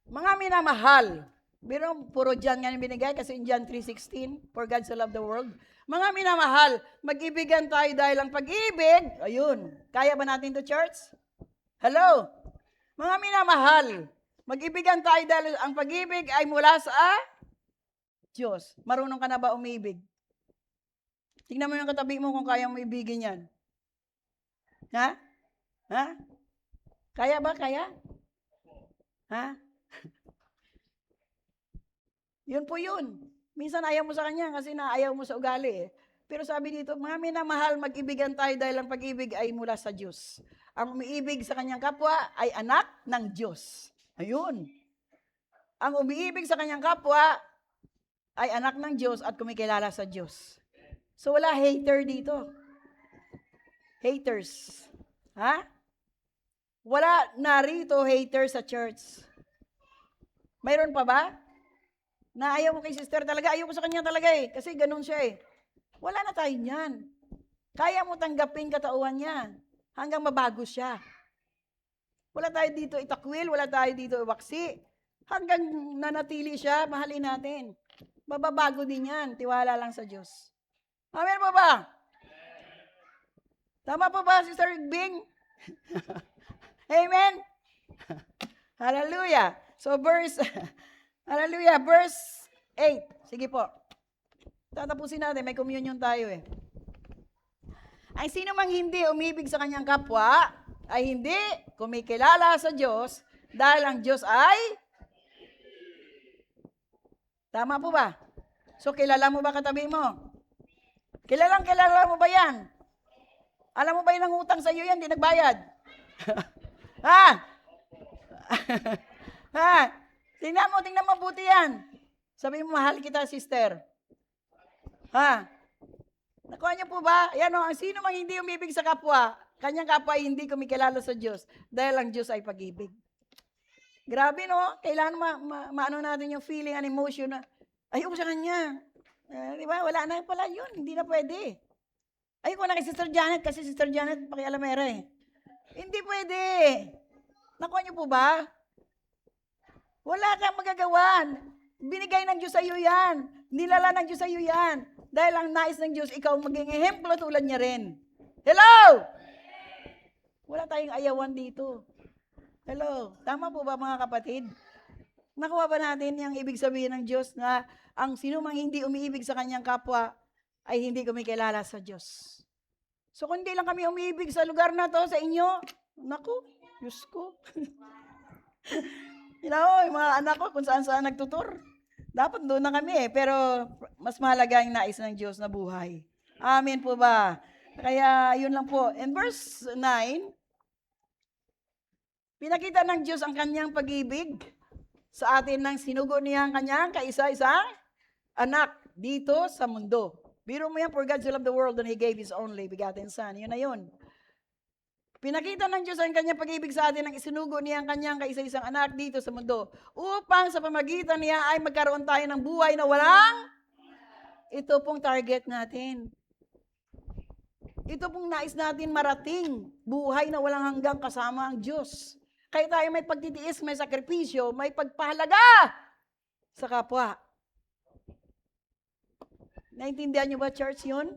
Mga minamahal, puro John nga binigay kasi in John 3:16, for God so loved the world. Mga minamahal, mag-ibigan tayo dahil ang pag-ibig, ayun, kaya ba natin to, church? Hello? Mga minamahal, mag-ibigan tayo dahil ang pag-ibig ay mula sa Diyos. Marunong ka na ba umibig? Tingnan mo yung katabi mo kung kaya mo ibigin yan. Ha? Ha? Kaya ba? Kaya? Ha? Yun po yun. Minsan ayaw mo sa kanya kasi naayaw mo sa ugali eh. Pero sabi dito, mga minamahal, mag-ibigan tayo dahil ang pag-ibig ay mula sa Diyos. Ang umiibig sa kanyang kapwa ay anak ng Diyos. Ayun. Ang umiibig sa kanyang kapwa ay anak ng Diyos at kumikilala sa Diyos. So wala hater dito. Haters. Ha? Wala narito hater sa church. Mayroon pa ba? Na ayaw mo kay sister talaga, ayaw mo sa kanya talaga eh. Kasi ganun siya eh. Wala na tayo niyan. Kaya mo tanggapin katauhan niya hanggang mabago siya. Wala tayo dito itakwil, wala tayo dito iwaksi. Hanggang nanatili siya, mahalin natin. Mababago din yan, tiwala lang sa Diyos. Amen po ba? Tama po ba, Sister Bing? Amen? Hallelujah. So Hallelujah, verse 8. Sige po. Tatapusin natin, may communion tayo eh. Ang sino mang hindi umibig sa kanyang kapwa, ay hindi kumikilala sa Diyos, dahil ang Diyos ay... Tama po ba? So, kilala mo ba katabi mo? Kilala mo ba yan? Alam mo ba yung nangutang sa iyo yan, di nagbayad? Ha? Ha? Tingnan mo buti yan. Sabi mo, mahal kita, sister. Ha? Nakuha niyo po ba? Yan o, ang sino mang hindi umibig sa kapwa, kanyang kapwa ay hindi kumikilala sa Diyos dahil ang Diyos ay pag-ibig. Grabe no? Kailangan maano natin yung feeling and emotion na, ayoko sa kanya. Di ba? Wala na pala yun. Hindi na pwede. Ayoko na kay Sister Janet kasi Sister Janet pakialamera eh. Hindi pwede. Nakuha niyo po ba? Wala kang magagawan. Binigay ng Diyos sa iyo yan. Nilala ng Diyos sa iyo yan. Dahil ang nais ng Diyos, ikaw maging ehemplo tulad niya rin. Hello! Wala tayong ayawan dito. Hello? Tama po ba mga kapatid? Nakuha ba natin yung ibig sabihin ng Diyos na ang sinumang hindi umiibig sa kanyang kapwa ay hindi kumikilala sa Diyos? So kung hindi lang kami umiibig sa lugar na to, sa inyo, naku, Diyos ko. Yung mga anak ko kung saan-saan nagtutur. Dapat doon na kami pero mas mahalaga yung nais ng Diyos na buhay. Amen po ba? Kaya yun lang po. In verse 9, pinakita ng Diyos ang kanyang pag-ibig sa atin nang sinugo niya ang kanyang kaisa-isang anak dito sa mundo. Biro mo yan, for God so loved the world and He gave His only begotten Son. Yun na yun. Pinakita ng Diyos ang kanyang pag-ibig sa atin nang isinugo niya ang kanyang kaisa-isang anak dito sa mundo upang sa pamagitan niya ay magkaroon tayo ng buhay na walang ito pong target natin. Ito pong nais natin marating, buhay na walang hanggang kasama ang Diyos. Kaya tayo may pagtitiis, may sakripisyo, may pagpahalaga sa kapwa. Naintindihan niyo ba, church, yun?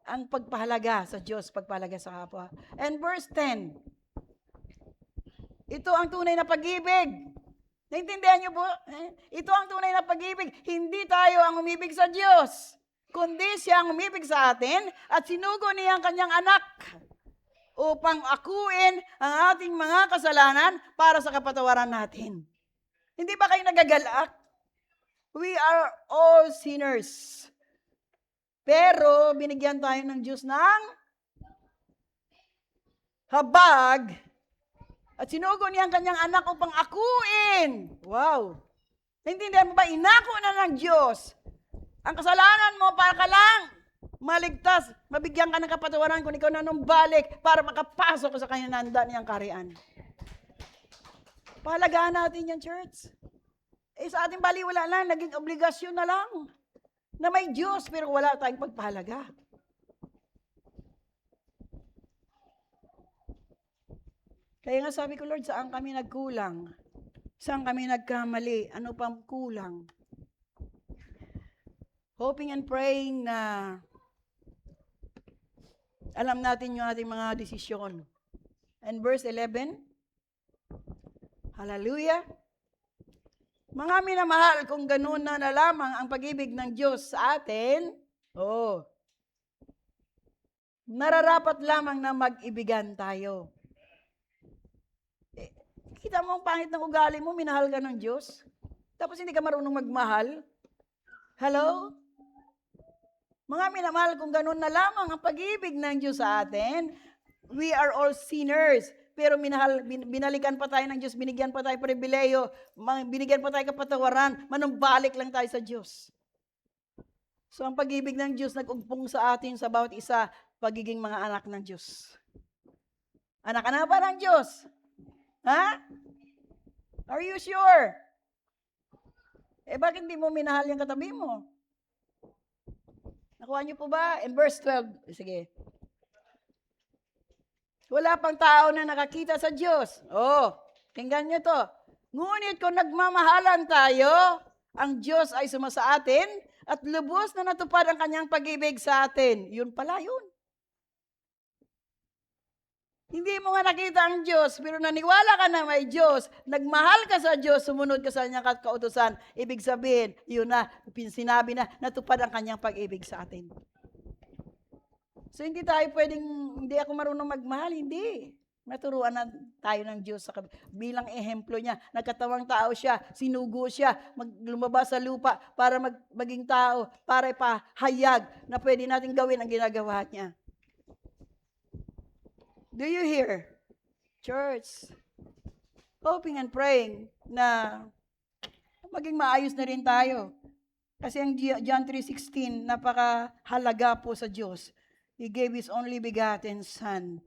Ang pagpahalaga sa Diyos, pagpahalaga sa kapwa. And verse 10, ito ang tunay na pag-ibig. Naintindihan niyo po? Ito ang tunay na pag-ibig. Hindi tayo ang umibig sa Diyos, kundi siya ang umibig sa atin at sinugo niya ang kanyang anak upang akuin ang ating mga kasalanan para sa kapatawaran natin. Hindi ba kayo nagagalak? We are all sinners. Pero binigyan tayo ng Diyos ng habag at sinugo niya ang kanyang anak upang akuin. Wow! Naintindihan mo ba? Inako na ng Diyos ang kasalanan mo para ka lang maligtas, mabigyan ka ng kapatawaran kung ikaw nanumbalik para makapasok sa kanyang nanda niyang kaharian. Pahalagaan natin yan, church. Sa ating baliwala lang, naging obligasyon na lang na may Diyos pero wala tayong pagpahalaga. Kaya nga sabi ko, Lord, saan kami nagkulang? Saan kami nagkamali? Ano pang kulang? Hoping and praying na alam natin yung ating mga desisyon. And verse 11, hallelujah. Mga minamahal, kung ganun na lamang ang pag-ibig ng Diyos sa atin, nararapat lamang na mag-ibigan tayo. Kita mo ang pangit ng ugali mo, minahal ka ng Diyos, tapos hindi ka marunong magmahal. Hello? Mga minamahal, kung ganun na lamang ang pag-ibig ng Diyos sa atin, we are all sinners. Pero binalikan pa tayo ng Diyos, binigyan pa tayo pribileyo, binigyan pa tayo kapatawaran, manumbalik lang tayo sa Diyos. So ang pag-ibig ng Diyos nag-ugpong sa atin sa bawat isa, pagiging mga anak ng Diyos. Anak-anak ba ng Diyos? Ha? Are you sure? Bakit hindi mo minahal yung katabi mo? Nakuha niyo po ba? In verse 12, sige. Wala pang tao na nakakita sa Diyos. Tingnan niyo to. Ngunit kung nagmamahalan tayo, ang Diyos ay sumasa atin at lubos na natupad ang kanyang pag-ibig sa atin. Yun pala yun. Hindi mo nga nakita ang Diyos, pero naniwala ka na may Diyos, nagmahal ka sa Diyos, sumunod ka sa kanyang kautusan, ibig sabihin, yun na, sinabi na, natupad ang kanyang pag-ibig sa atin. So, hindi ako marunong magmahal, hindi. Naturuan na tayo ng Diyos bilang ehemplo niya. Nagkatawang tao siya, sinugo siya, lumabas sa lupa para maging tao, para ipahayag na pwede natin gawin ang ginagawa niya. Do you hear? Church, hoping and praying na maging maayos na rin tayo. Kasi ang John 3:16, napakahalaga po sa Diyos. He gave His only begotten Son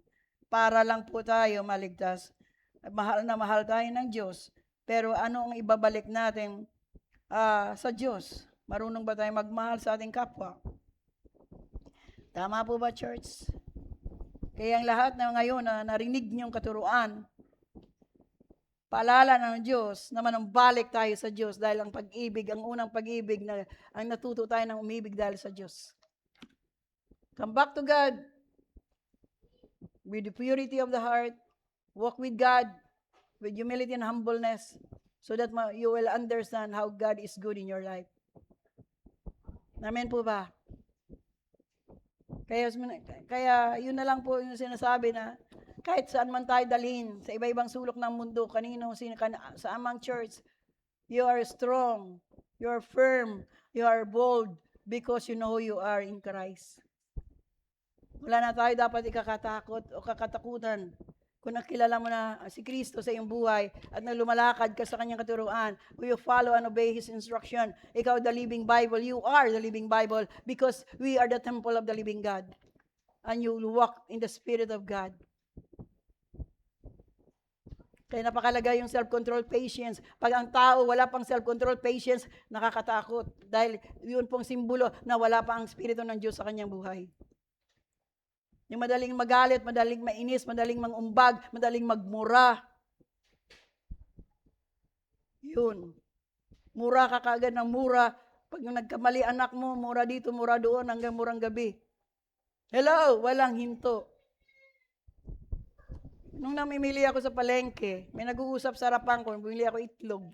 para lang po tayo maligtas. Mahal na mahal tayo ng Diyos. Pero ano ang ibabalik natin sa Diyos? Marunong ba tayo magmahal sa ating kapwa? Tama po ba, church? Kaya ang lahat na ngayon na narinig niyong katuruan, paalala ng Diyos na manumbalik tayo sa Diyos dahil ang pag-ibig, ang unang pag-ibig na ang natuto tayo ng umibig dahil sa Diyos. Come back to God with the purity of the heart. Walk with God with humility and humbleness so that you will understand how God is good in your life. Amen po ba? Kaya yun na lang po yung sinasabi na kahit saan man tayo dalhin, sa iba-ibang sulok ng mundo, sa amang church, you are strong, you are firm, you are bold, because you know who you are in Christ. Wala na tayo dapat ikakatakot o kakatakutan. Kung nakilala mo na si Kristo sa iyong buhay at na lumalakad ka sa kanyang katuruan, will you follow and obey His instruction? Ikaw, the living Bible. You are the living Bible because we are the temple of the living God. And you walk in the Spirit of God. Kaya napakalaga yung self-control, patience. Pag ang tao wala pang self-control, patience, nakakatakot. Dahil yun pong simbolo na wala pa ang Espiritu ng Diyos sa kanyang buhay. Yung madaling magalit, madaling mainis, madaling mangumbag, madaling magmura. Yun. Mura ka kaagad ng mura. Pag yung nagkamali anak mo, mura dito, mura doon, hanggang murang gabi. Hello, walang hinto. Nung namimili ako sa palengke, may nag-uusap sa harapan ko, bumili ako itlog.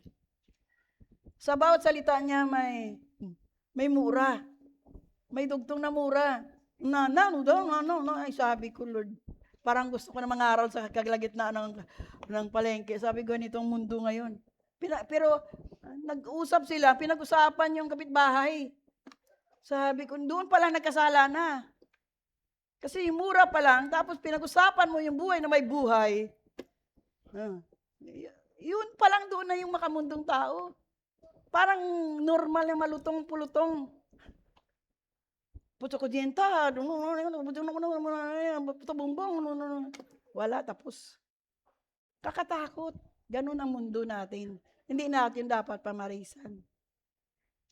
Sa bawat salita niya may mura. May dugtong na mura. Ay, sabi ko, Lord, parang gusto ko na mangaral sa kaglagitnaan ng palengke. Sabi ko, ganitong mundo ngayon. Pero, nag-usap sila, pinag-usapan yung kapitbahay. Sabi ko, doon pala nagkasala na. Kasi yung mura pa lang, tapos pinag-usapan mo yung buhay na may buhay. Yun pa lang doon na yung makamundong tao. Parang normal yung malutong-pulutong. Puto ko dienta, wala, tapos. Kakatakot. Ganun ang mundo natin. Hindi natin dapat pamarisan.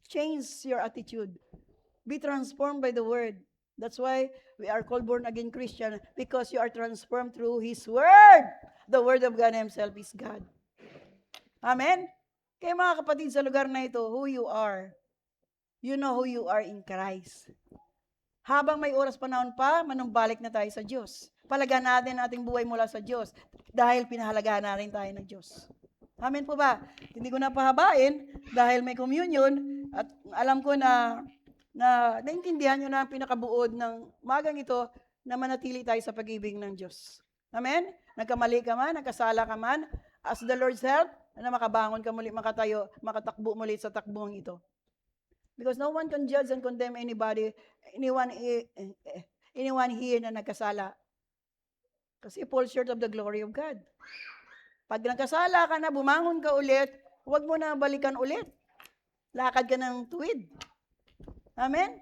Change your attitude. Be transformed by the Word. That's why we are called born-again Christian, because you are transformed through His Word. The Word of God Himself is God. Amen? Kaya mga kapatid sa lugar na ito, who you are, you know who you are in Christ. Habang may oras panahon pa, manumbalik na tayo sa Diyos. Palagaan natin ating buhay mula sa Diyos dahil pinahalagaan natin tayo ng Diyos. Amen po ba? Hindi ko na pahabain dahil may communion at alam ko na naintindihan nyo na ang pinakabuod ng magang ito na manatili tayo sa pag-ibig ng Diyos. Amen? Nagkamali ka man, nagkasala ka man, as the Lord's help, na makabangon ka muli, makatayo, makatakbo muli sa takbuhang ito. Because no one can judge and condemn anyone here na nagkasala. Kasi fall short of the glory of God. Pag nagkasala ka na, bumangon ka ulit, huwag mo na balikan ulit. Lakad ka ng tuwid. Amen?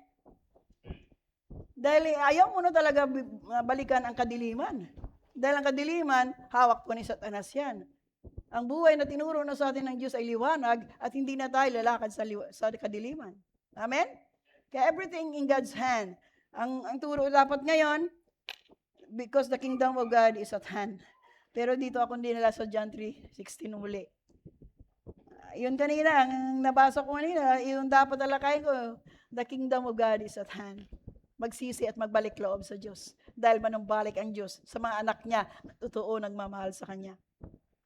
Dahil ayaw mo na talaga balikan ang kadiliman. Dahil ang kadiliman, hawak po ni Satanas yan. Ang buhay na tinuro na sa atin ng Diyos ay liwanag at hindi na tayo lalakad sa kadiliman. Amen? Kaya everything in God's hand. Ang turo dapat ngayon, because the kingdom of God is at hand. Pero dito ako dinala sa John 3:16 muli. Yun kanina, ang nabasa ko kanina, yung dapat alakayin ko, the kingdom of God is at hand. Magsisi at magbalik loob sa Diyos. Dahil manumbalik ang Diyos sa mga anak niya na totoo nagmamahal sa Kanya.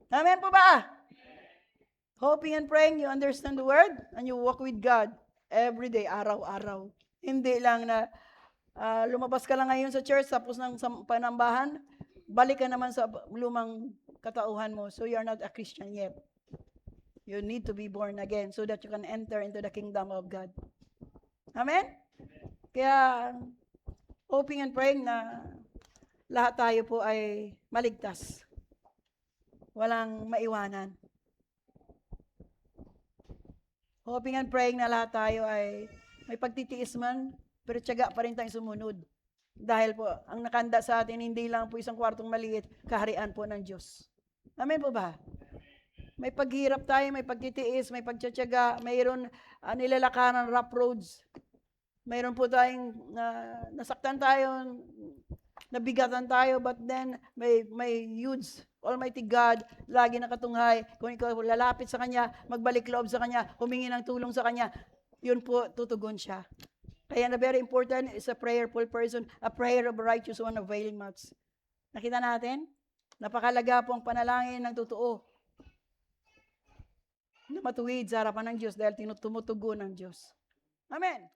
Amen po ba? Hoping and praying you understand the word and you walk with God every day, araw-araw. Hindi lang na lumabas ka lang ngayon sa church tapos ng panambahan, balik ka naman sa lumang katauhan mo. So you're not a Christian yet. You need to be born again so that you can enter into the kingdom of God. Amen? Kaya hoping and praying na lahat tayo po ay maligtas. Walang maiwanan. Hoping and praying na lahat tayo ay may pagtitiis man, pero tiyaga pa rin tayong sumunod. Dahil po, ang nakanda sa atin, hindi lang po isang kwartong maliit, kaharian po ng Diyos. Amen po ba? May paghirap tayo, may pagtitiis, may pagtitiyaga, mayroon nilalakaran rough roads. Mayroon po tayong nasaktan tayo, nabigatan tayo, but then may huge Almighty God, lagi nakatunghay. Kung ikaw lalapit sa Kanya, magbalik loob sa Kanya, humingi ng tulong sa Kanya, yun po, tutugon siya. Kaya na very important is a prayerful person, a prayer of a righteous one availing much. Nakita natin? Napakalaga po ang panalangin ng totoo na matuwid sa harapan ng Diyos dahil tumutugon ng Diyos. Amen.